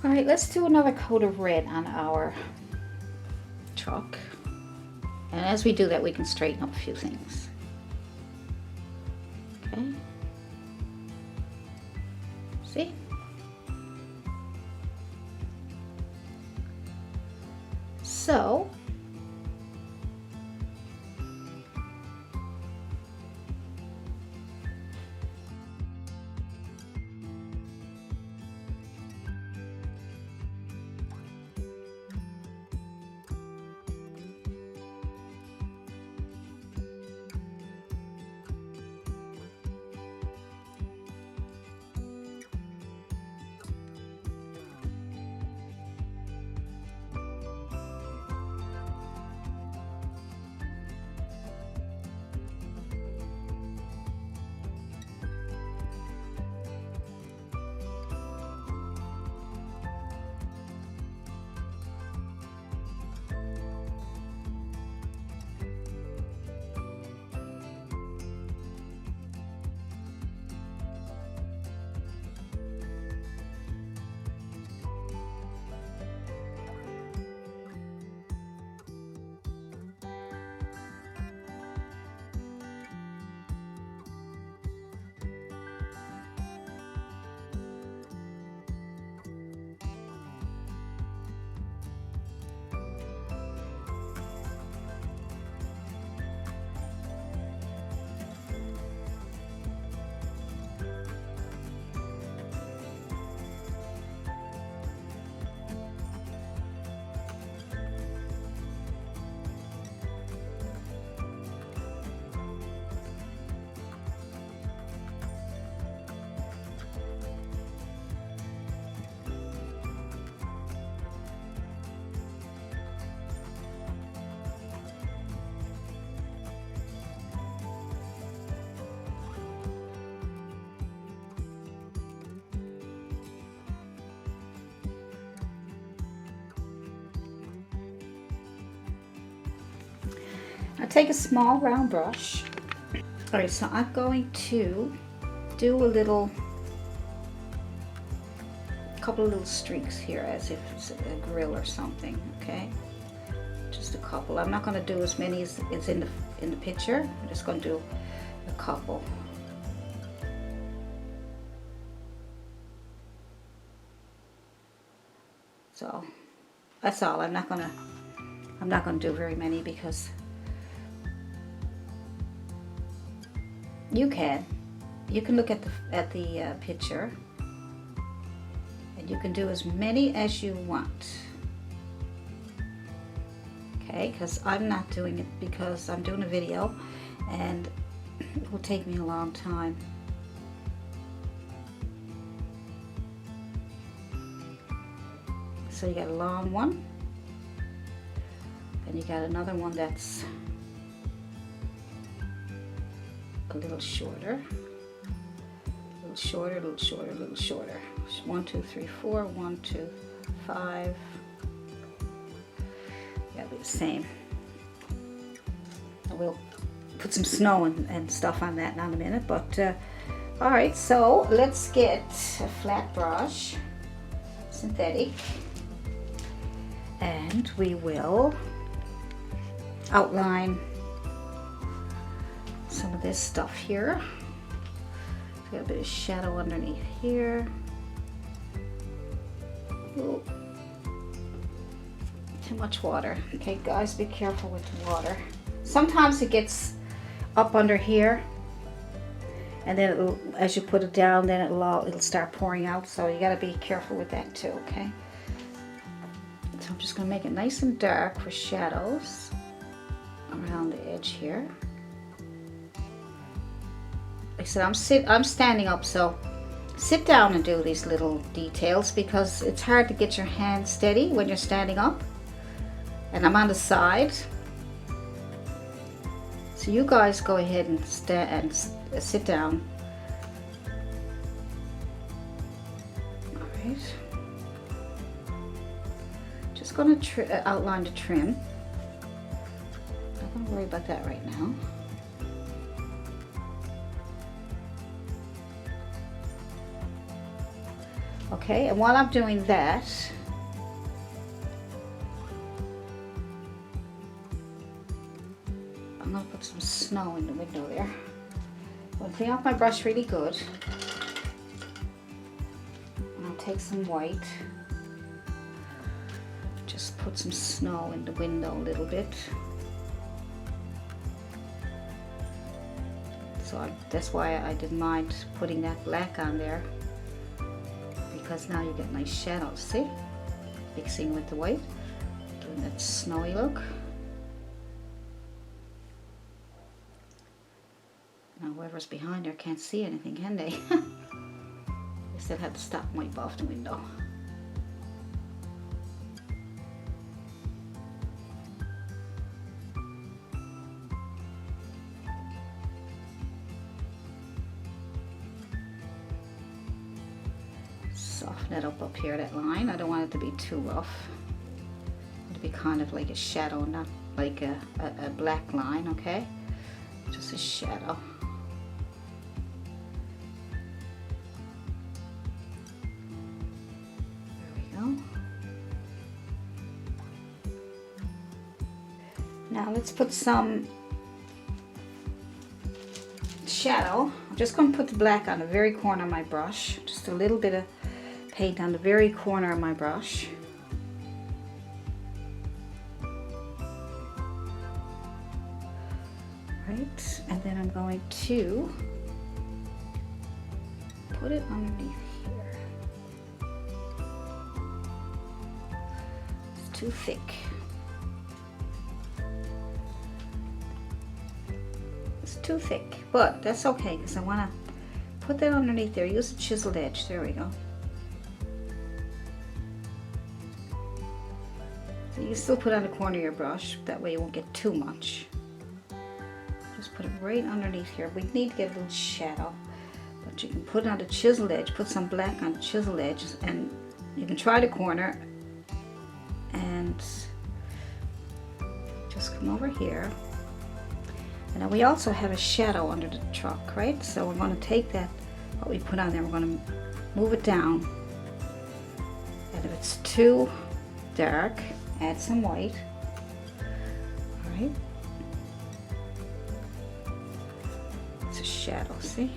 Speaker 1: All right, let's do another coat of red on our truck. And as we do that, we can straighten up a few things. Okay. See? So, I take a small round brush. All right, so I'm going to do a couple of little streaks here as if it's a grill or something, okay? Just a couple. I'm not going to do as many as in the picture. I'm just going to do a couple. So that's all. I'm not gonna do very many because you can look at the picture and you can do as many as you want. Okay, because I'm not doing it because I'm doing a video and it will take me a long time. So you got a long one, and you got another one that's a little shorter, a little shorter, a little shorter, a little shorter. 1, 2, 3, 4, 1, 2, 5. Gotta be the same. I will put some snow and stuff on that in a minute, but all right, so let's get a flat brush, synthetic, and we will outline some of this stuff here. Got a bit of shadow underneath here. Ooh. Too much water. Okay, guys, be careful with the water. Sometimes it gets up under here, and then it'll, as you put it down, then it'll start pouring out. So you got to be careful with that too. Okay. So I'm just going to make it nice and dark for shadows around the edge here. Like I said, I'm standing up, so sit down and do these little details because it's hard to get your hand steady when you're standing up. And I'm on the side. So you guys go ahead and sit down. All right. Just going to outline the trim. Not going to worry about that right now. Okay, and while I'm doing that, I'm going to put some snow in the window there. I'm going to clean off my brush really good. And I'll take some white. Just put some snow in the window a little bit. So that's why I didn't mind putting that black on there. Because now you get nice shadows, see? Mixing with the white, doing that snowy look. Now whoever's behind there can't see anything, can they? I still had to stop and wipe off the window. Soften it up here, that line. I don't want it to be too rough. I want it to be kind of like a shadow, not like a black line, okay? Just a shadow. There we go. Now let's put some shadow. I'm just going to put the black on the very corner of my brush. Just a little bit of paint on the very corner of my brush. Right, and then I'm going to put it underneath here. It's too thick. It's too thick, but that's okay because I want to put that underneath there. Use the chiseled edge. There we go. You can still put it on the corner of your brush, that way you won't get too much. Just put it right underneath here. We need to get a little shadow, but you can put it on the chiseled edge, put some black on the chiseled edge, and you can try the corner and just come over here And then we also have a shadow under the truck, right? So we're going to take that, what we put on there, we're going to move it down. And if it's too dark, add some white. All right. It's a shadow, see?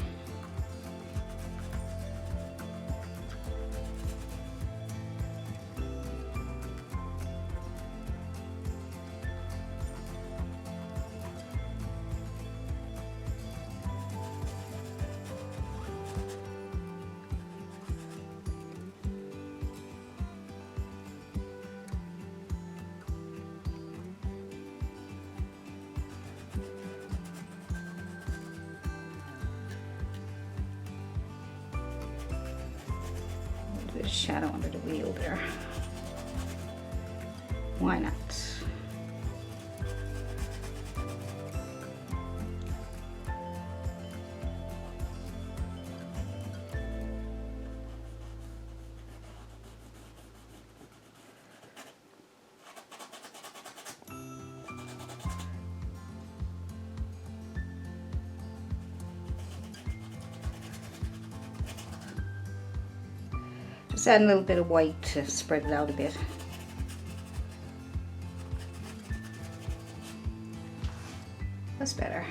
Speaker 1: A shadow under the wheel there. Why not? Just add a little bit of white to spread it out a bit. That's better.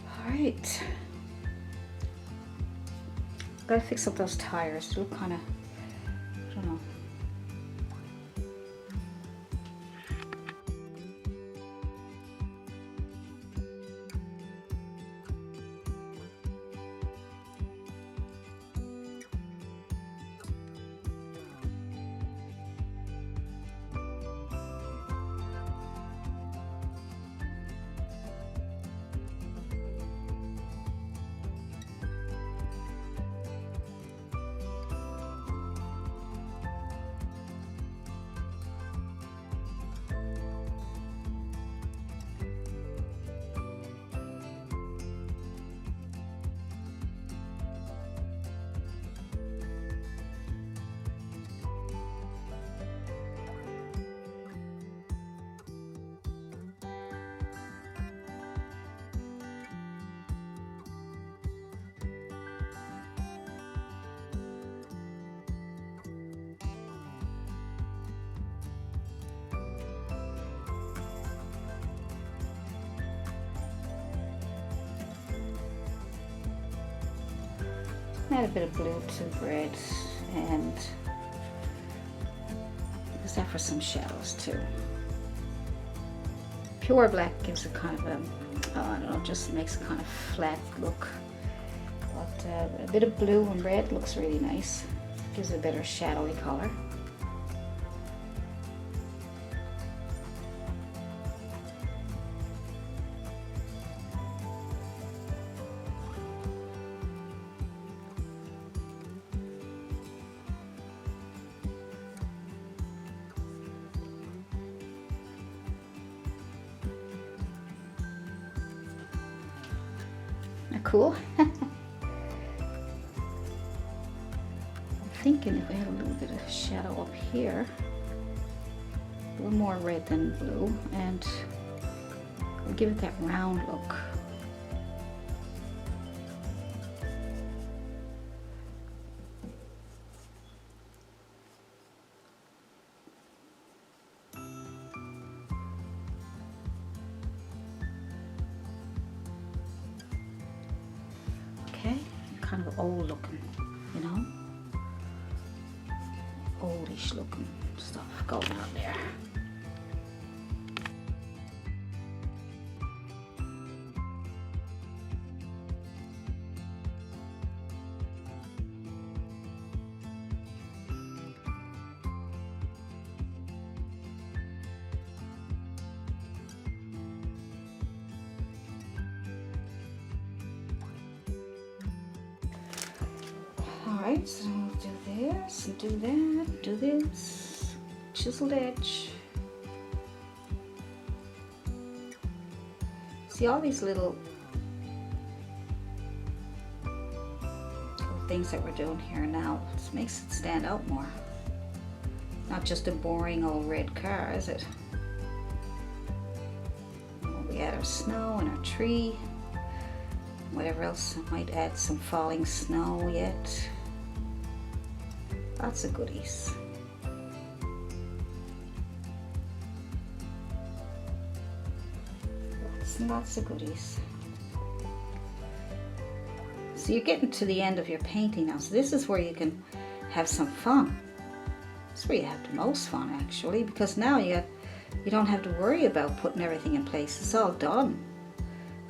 Speaker 1: All right. Gotta fix up those tires. They look kind of, I don't know. Add a bit of blue to the red and use that for some shadows too. Pure black gives a kind of a, I don't know, just makes a kind of flat look. But a bit of blue and red looks really nice. Gives a better shadowy color. Cool. I'm thinking if we had a little bit of shadow up here, a little more red than blue, and we'll give it that round look. Kind of old looking, you know, oldish looking stuff going on there. Alright, so we'll do this and do that, do this, chiseled edge. See all these little things that we're doing here now. This makes it stand out more. Not just a boring old red car, is it? We add our snow and our tree. Whatever else, I might add some falling snow yet. Lots of goodies. Lots of goodies. So you're getting to the end of your painting now. So this is where you can have some fun. This is where you have the most fun actually, because now you don't have to worry about putting everything in place. It's all done.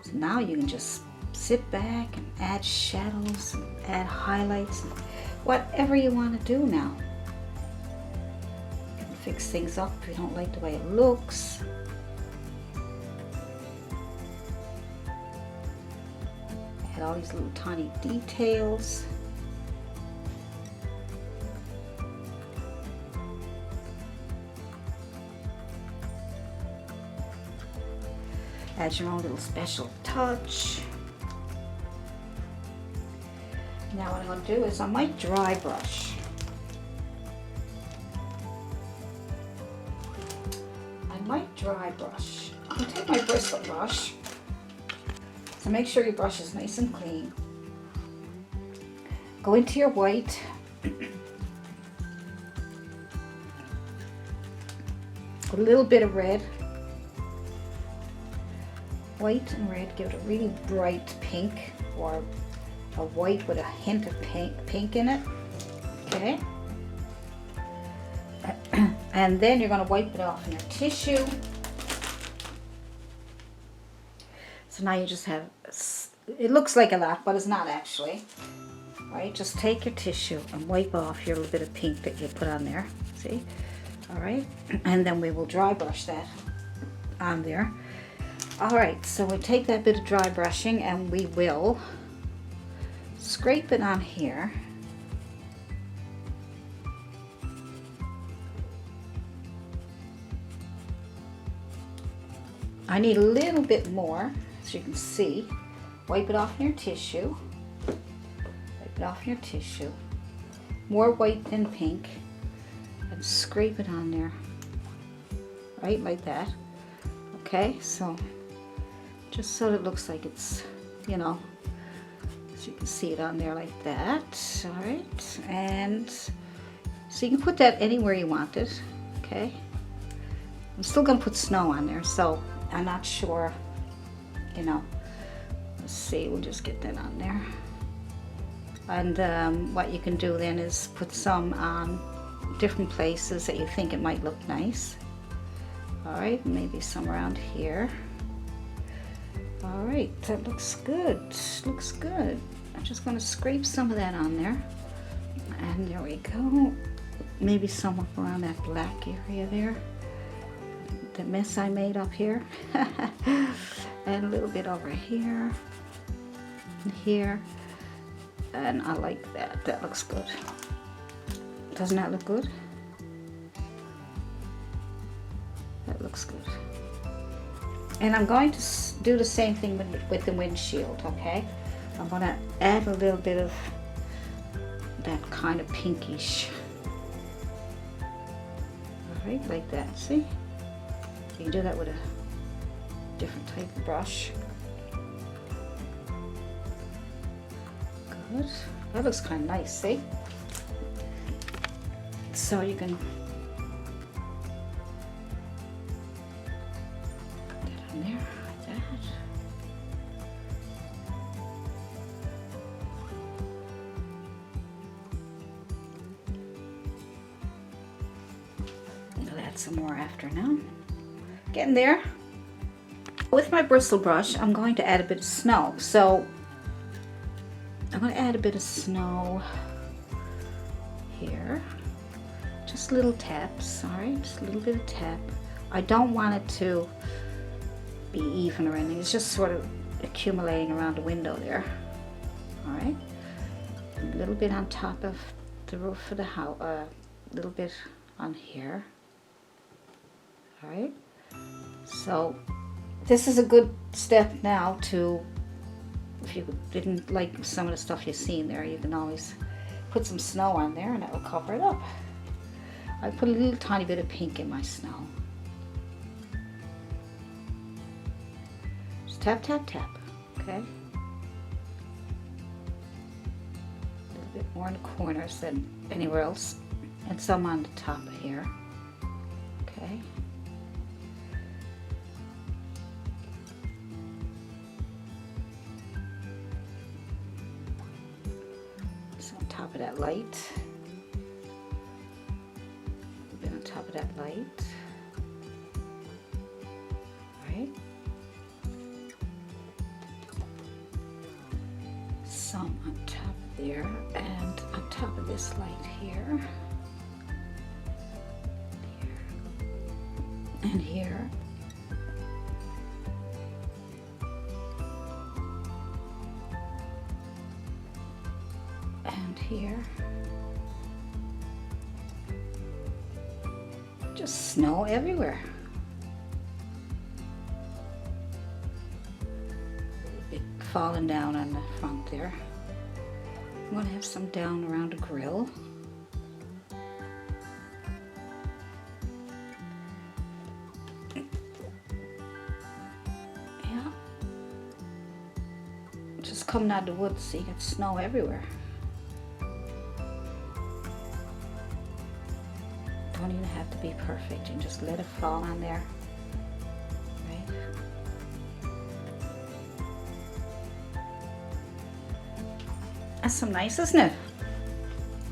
Speaker 1: So now you can just sit back and add shadows, and add highlights, and whatever you want to do now. You can fix things up if you don't like the way it looks. Add all these little tiny details. Add your own little special touch. Now what I'm going to do is I might dry brush. I'm going to take my bristle brush. So make sure your brush is nice and clean. Go into your white. Put a little bit of red. White and red, give it a really bright pink, or a white with a hint of pink in it. Okay. And then you're going to wipe it off in your tissue. So now you just have, it looks like a lot, but it's not actually. Right, just take your tissue and wipe off your little bit of pink that you put on there. See? All right, and then we will dry brush that on there. All right, so we take that bit of dry brushing and we will scrape it on here. I need a little bit more, as you can see. Wipe it off in your tissue. Wipe it off in your tissue. More white than pink. And scrape it on there. Right, like that. Okay, so just so it looks like it's, you know, so you can see it on there like that. All right, and so you can put that anywhere you want it. Okay, I'm still gonna put snow on there, so I'm not sure, you know. Let's see, we'll just get that on there. And what you can do then is put some on different places that you think it might look nice. All right, maybe some around here. All right, that looks good. Looks good. I'm just going to scrape some of that on there. And there we go. Maybe some up around that black area there. The mess I made up here. And a little bit over here. And here. And I like that. That looks good. Doesn't that look good? That looks good. And I'm going to do the same thing with the windshield, okay? I'm going to add a little bit of that kind of pinkish. All right, like that, see? You can do that with a different type of brush. Good. That looks kind of nice, see? So you can put that on there like that. I'll add some more after now. Getting there. With my bristle brush, I'm going to add a bit of snow. So I'm going to add a bit of snow here. Just little taps, all right? Just a little bit of tap. I don't want it to be even or anything. It's just sort of accumulating around the window there. All right? A little bit on top of the roof of the house. A little bit on here. All right? So this is a good step now to if you didn't like some of the stuff you've seen there, you can always put some snow on there and that will cover it up. I put a little tiny bit of pink in my snow. Just tap, tap, tap, okay? A little bit more in the corners than anywhere else, and some on the top here, okay? So on top of that light. On top of that light, right? Some on top there, and on top of this light here, and here, and here. Just snow everywhere. It falling down on the front there. I'm going to have some down around the grill. Yeah. Just coming out of the woods, so you get snow everywhere. Don't even have to be perfect, and just let it fall on there, right? That's some nice, isn't it?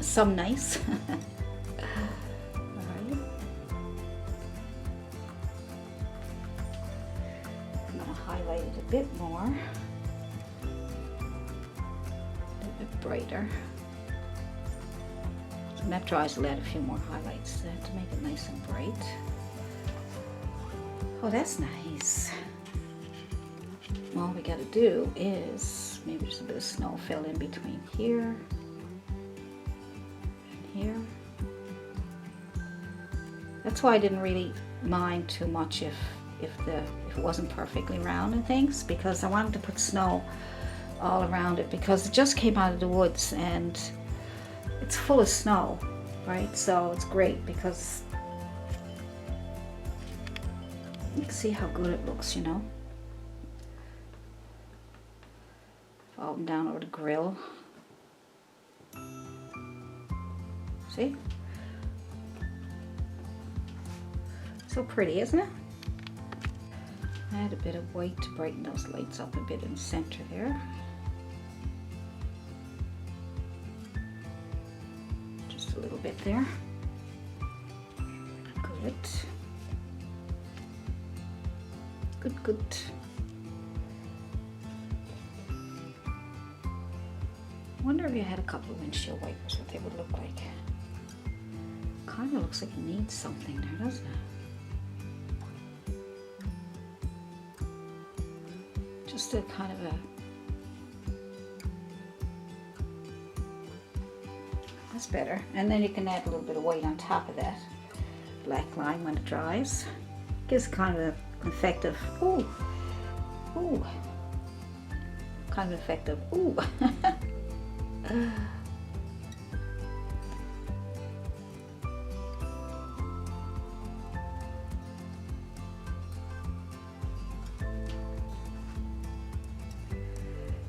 Speaker 1: Some nice. Alright. I'm gonna highlight it a bit more, a little bit brighter. When that dries, I'll add a few more highlights to that to make it nice and bright. Oh, that's nice. All we got to do is maybe just a bit of snow fill in between here and here. That's why I didn't really mind too much if it wasn't perfectly round and things, because I wanted to put snow all around it, because it just came out of the woods and it's full of snow, right? So it's great because you can see how good it looks, you know. Falling down over the grill. See? So pretty, isn't it? Add a bit of white to brighten those lights up a bit in the center there. A little bit there. Good. Good, good. I wonder if you had a couple of windshield wipers, what they would look like. Kind of looks like it needs something there, doesn't it? Just a kind of a... That's better. And then you can add a little bit of white on top of that black line when it dries. Gives kind of an effect of ooh, ooh, kind of effect of ooh.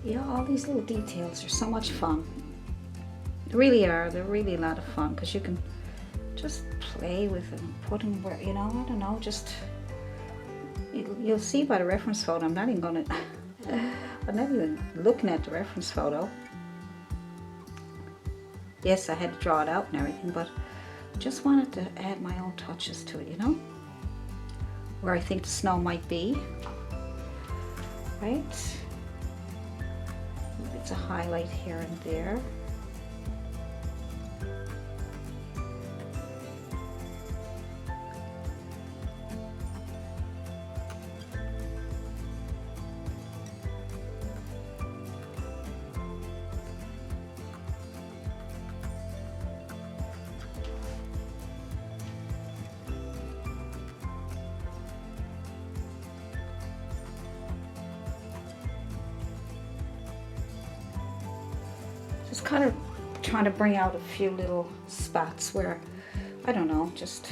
Speaker 1: Yeah, all these little details are so much fun. They really are. They're really a lot of fun because you can just play with them, put them where, you know, I don't know, just, you'll see by the reference photo. I'm not even looking at the reference photo. Yes, I had to draw it out and everything, but just wanted to add my own touches to it, you know, where I think the snow might be, right? Bits of highlight here and there. Just kind of trying to bring out a few little spots where, I don't know, just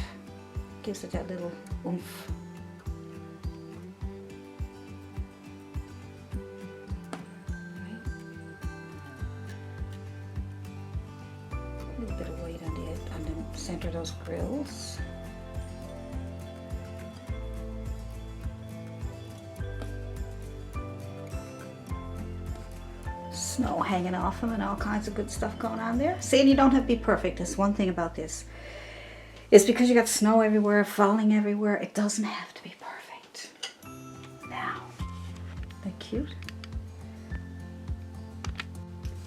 Speaker 1: gives it that little oomph. A little bit of white on the center of those grills. Snow hanging off them and all kinds of good stuff going on there. See, and you don't have to be perfect. That's one thing about this. It's because you got snow everywhere, falling everywhere. It doesn't have to be perfect. Now, isn't that cute?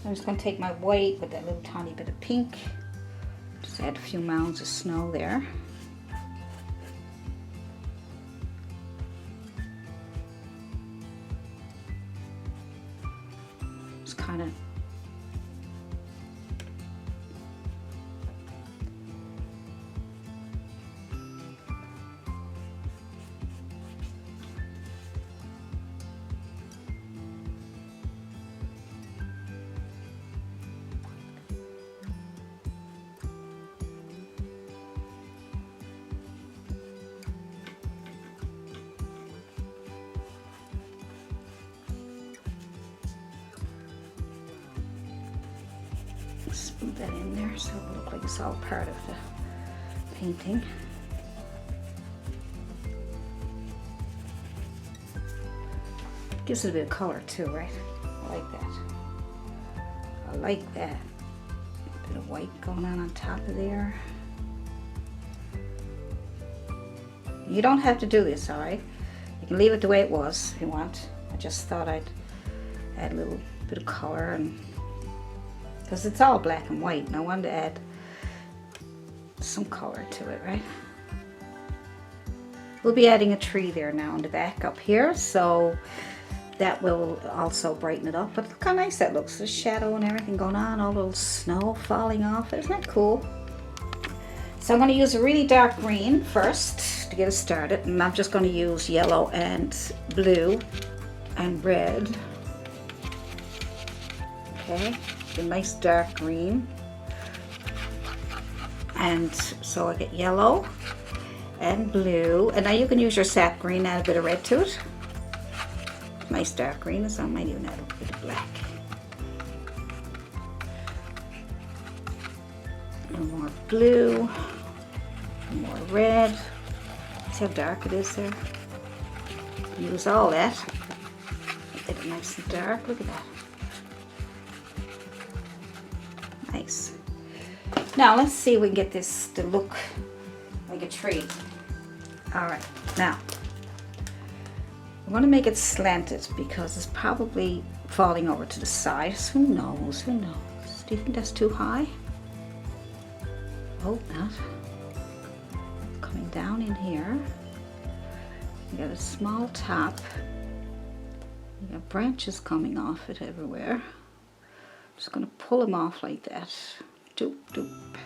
Speaker 1: I'm just going to take my white with that little tiny bit of pink. Just add a few mounds of snow there. Just kind of smooth that in there so it'll look like it's all part of the painting. Gives it a bit of color too, right? I like that. I like that. A bit of white going on top of there. You don't have to do this, alright? You can leave it the way it was if you want. I just thought I'd add a little bit of color, and because it's all black and white, and I wanted to add some color to it, right? We'll be adding a tree there now in the back up here, so that will also brighten it up. But look how nice that looks. The shadow and everything going on, all the little snow falling off. Isn't that cool? So I'm going to use a really dark green first to get us started, and I'm just going to use yellow and blue and red. Okay. A nice dark green, and so I get yellow and blue, and now you can use your sap green, add a bit of red to it. Nice dark green, so I might even add a bit of black. And more blue, and more red. See how dark it is there? Use all that. Get it nice and dark. Look at that. Nice. Now let's see if we can get this to look like a tree. Alright, now I'm going to make it slanted because it's probably falling over to the sides. Who knows? Who knows? Do you think that's too high? Hope not. Coming down in here. You got a small top. You got branches coming off it everywhere. Just going to pull them off like that. Doop, doop.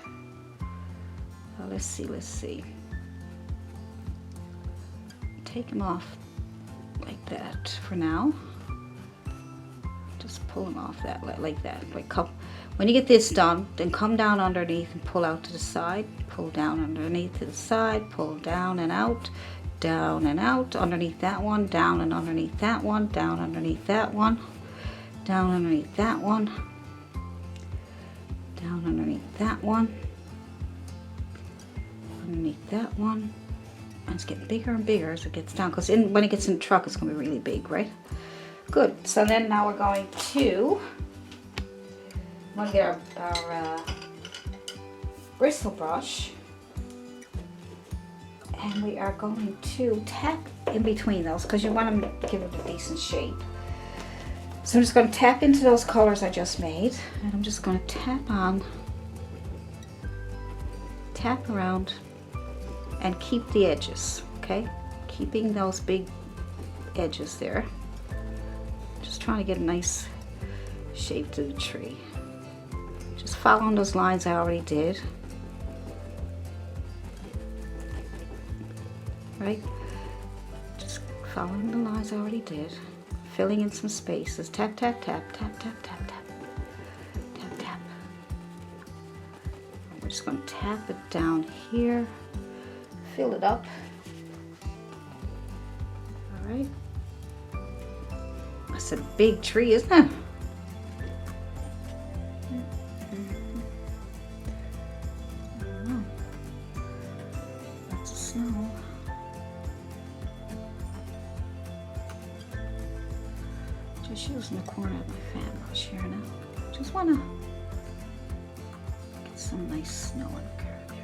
Speaker 1: Well, let's see. Take them off like that for now. Just pull them off that like that. When you get this done, then come down underneath and pull out to the side. Pull down underneath to the side. Pull down and out. Down and out. Underneath that one. Down and underneath that one. Down underneath that one. Down underneath that one. Down underneath that one, underneath that one, and it's getting bigger and bigger as it gets down, because when it gets in the truck it's going to be really big, right? Good. So then now we're going to get our bristle brush, and we are going to tap in between those because you want to give it a decent shape. So I'm just going to tap into those colors I just made, and I'm just going to tap around and keep the edges, okay? Keeping those big edges there. Just trying to get a nice shape to the tree. Just following those lines I already did. Right? Just following the lines I already did. Filling in some spaces. Tap, tap, tap, tap, tap, tap, tap. Tap, tap, just going to tap it down here, fill it up. All right. That's a big tree, isn't it? Lots of snow. Just using the corner of my fan brush here now. Just want to get some nice snow in the curve there.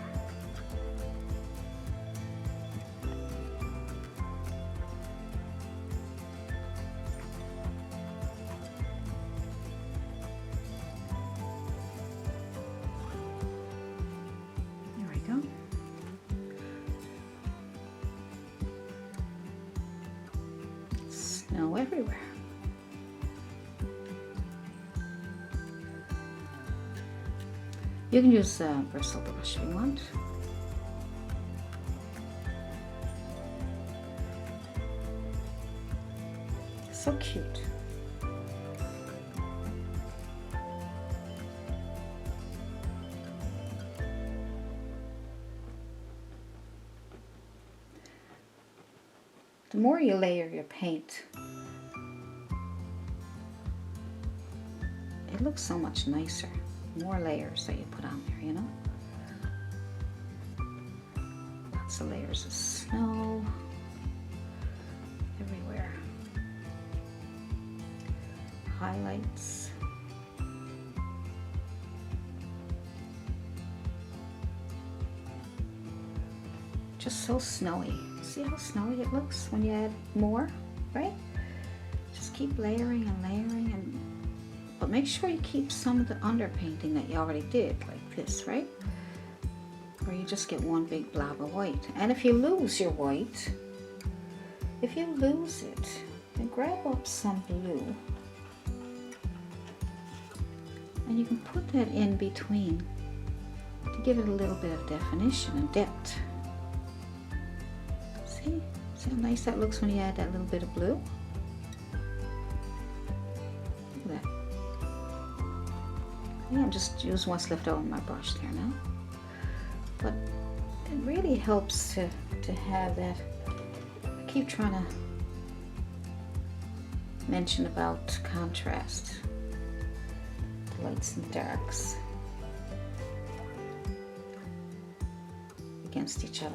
Speaker 1: There we go. Snow everywhere. You can use a bristle brush if you want. So cute. The more you layer your paint, it looks so much nicer. More layers that you put on there, you know? Lots of layers of snow everywhere. Highlights. Just so snowy. See how snowy it looks when you add more, right? Just keep layering and layering, but make sure you keep some of the underpainting that you already did, like this, right? Or you just get one big blob of white. And if you lose your white, if you lose it, then grab up some blue. And you can put that in between to give it a little bit of definition and depth. See? See how nice that looks when you add that little bit of blue? Look at that. Yeah, I'm just using what's left over my brush there now. But it really helps to have that. I keep trying to mention about contrast, the lights and darks against each other.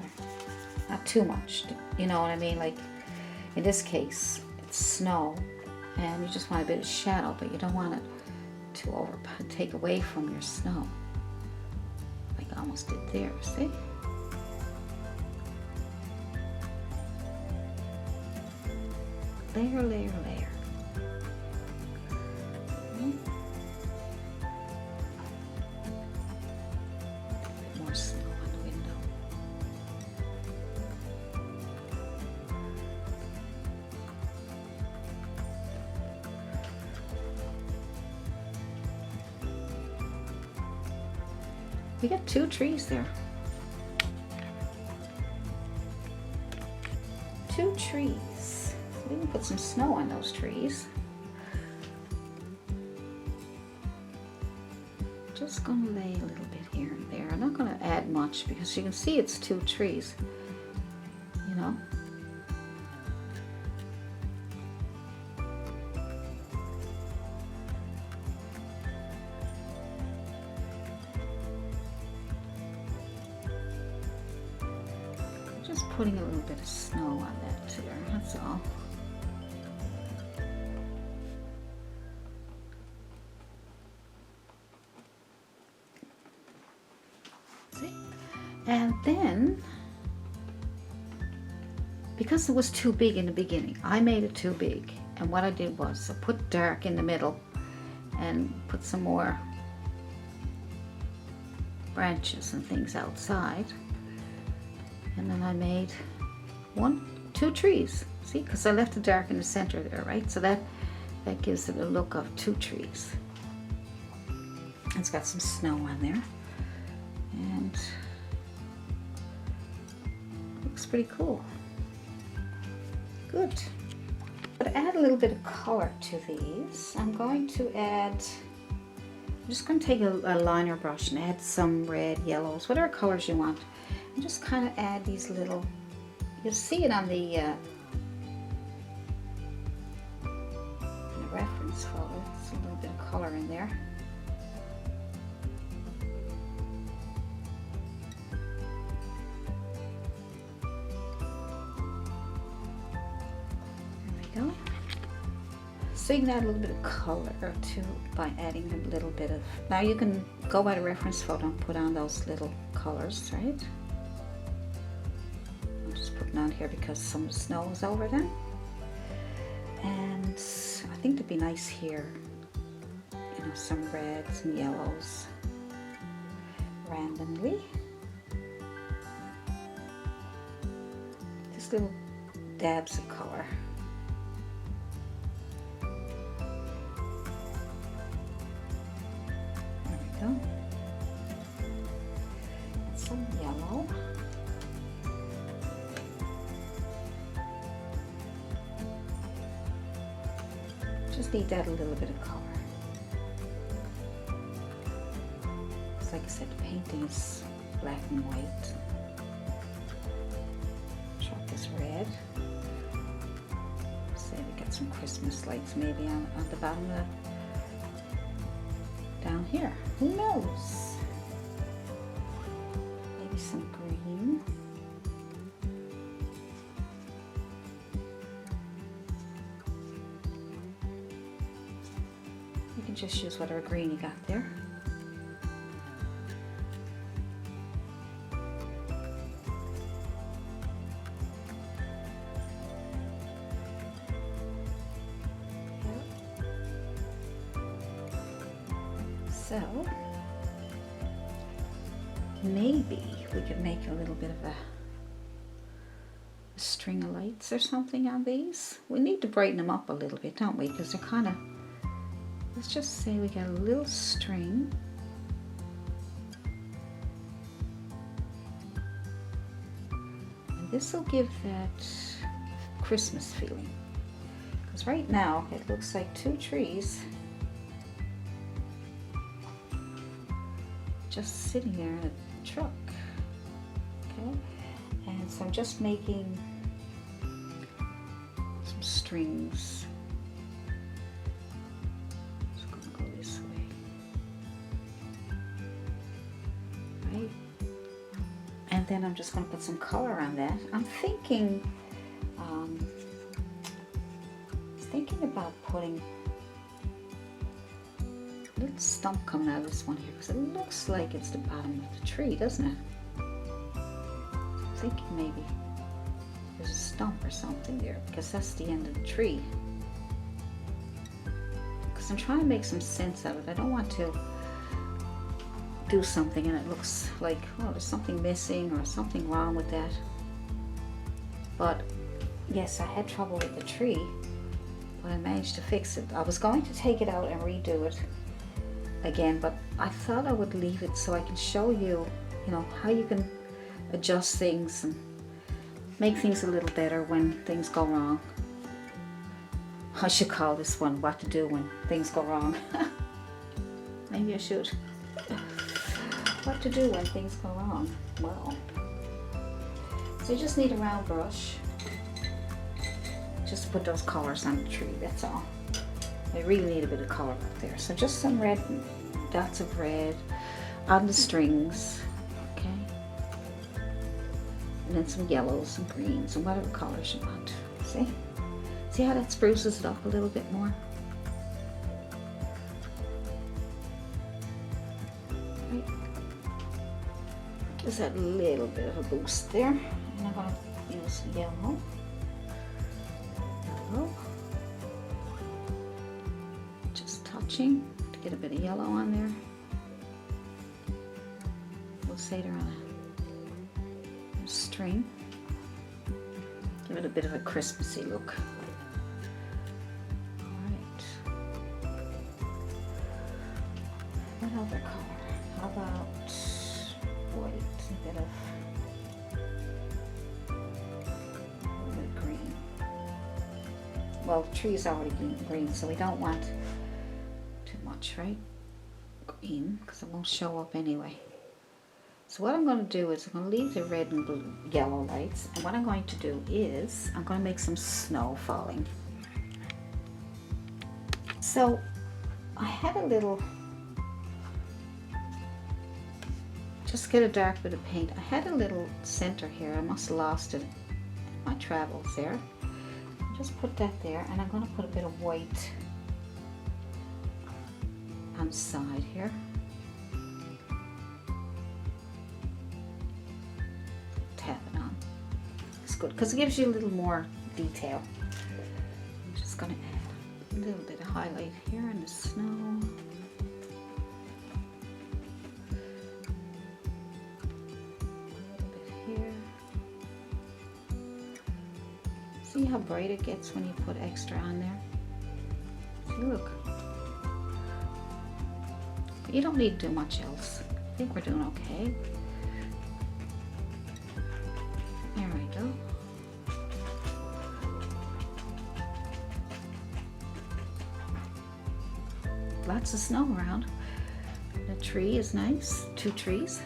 Speaker 1: Not too much, you know what I mean? Like in this case, it's snow and you just want a bit of shadow, but you don't want it to take away from your snow, like I almost did there, see? Layer, layer, layer. A bit more snow on the window. We got 2 trees there. 2 trees. So we can put some snow on those trees. Just gonna lay a little bit here and there. I'm not gonna add much because you can see it's 2 trees, you know. Just putting a little bit of snow on that there, that's all. See? And then, because it was too big in the beginning, I made it too big. And what I did was I put dark in the middle and put some more branches and things outside. And then I made 2 trees. See, because I left the dark in the center there, right? So that gives it a look of 2 trees. It's got some snow on there, and looks pretty cool. Good. But to add a little bit of color to these, I'm going to add just going to take a liner brush and add some red, yellows, whatever colors you want. And just kind of add these little, you'll see it on the reference photo. There's a little bit of color in there. There we go. So you can add a little bit of color too by adding a little bit of, now you can go by the reference photo and put on those little colors, right? I'm just putting on here because some of the snow is over them. And I think it'd be nice here, you know, some reds and yellows randomly. Just little dabs of color. There we go. And some yellow. Just need to add a little bit of color. Because like I said, the painting is black and white. Chalk this red. Say we get some Christmas lights maybe on the bottom of down here. Who knows? Maybe some green. You can just use whatever green you got there. So maybe we could make a little bit of a string of lights or something on these. We need to brighten them up a little bit, don't we? Because they're kind of, let's just say we got a little string. And this will give that Christmas feeling. Because right now it looks like two trees just sitting there in a truck. Okay, and so I'm just making some strings. Just gonna go this way, right? And then I'm just gonna put some color on that. I'm thinking, about putting little stump coming out of this one here because it looks like it's the bottom of the tree, doesn't it? I'm thinking maybe there's a stump or something there because that's the end of the tree. Because I'm trying to make some sense of it. I don't want to do something and it looks like, oh, there's something missing or something wrong with that. But yes, I had trouble with the tree, but I managed to fix it. I was going to take it out and redo it again, but I thought I would leave it so I can show you, you know, how you can adjust things and make things a little better when things go wrong. I should call this one what to do when things go wrong. Maybe I should. What to do when things go wrong. Well, so you just need a round brush just to put those colors on the tree, that's all. I really need a bit of color up there. So just some red, dots of red on the strings, okay? And then some yellows and greens and whatever colors you want. See? See how that spruces it up a little bit more? Right. Gives that little bit of a boost there. And I'm gonna use yellow. Just touching to get a bit of yellow on there. We'll say they're on a string. Give it a bit of a Christmassy look. Alright. What other color? How about white? A bit of green. Well, the tree is already green, so we don't want too much, right? Go green because it won't show up anyway. So what I'm going to do is I'm going to leave the red and blue, yellow lights, and what I'm going to do is I'm going to make some snow falling. So I had a little, just get a dark bit of paint. I had a little center here. I must have lost it in my travels there. Just put that there, and I'm going to put a bit of white on the side here. Tap it on. It's good because it gives you a little more detail. I'm just going to add a little bit of highlight here in the snow. A little bit here. See how bright it gets when you put extra on there? See, look. But you don't need to do much else. I think we're doing okay. There we go. Lots of snow around. The tree is nice. 2 trees.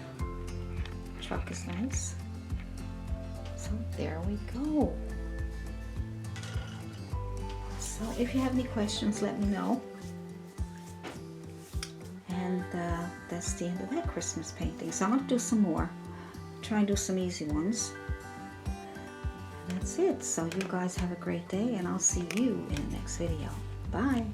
Speaker 1: Truck is nice. So there we go. So if you have any questions, let me know. And that's the end of that Christmas painting. So I'm going to do some more. Try and do some easy ones. And that's it. So you guys have a great day, and I'll see you in the next video. Bye.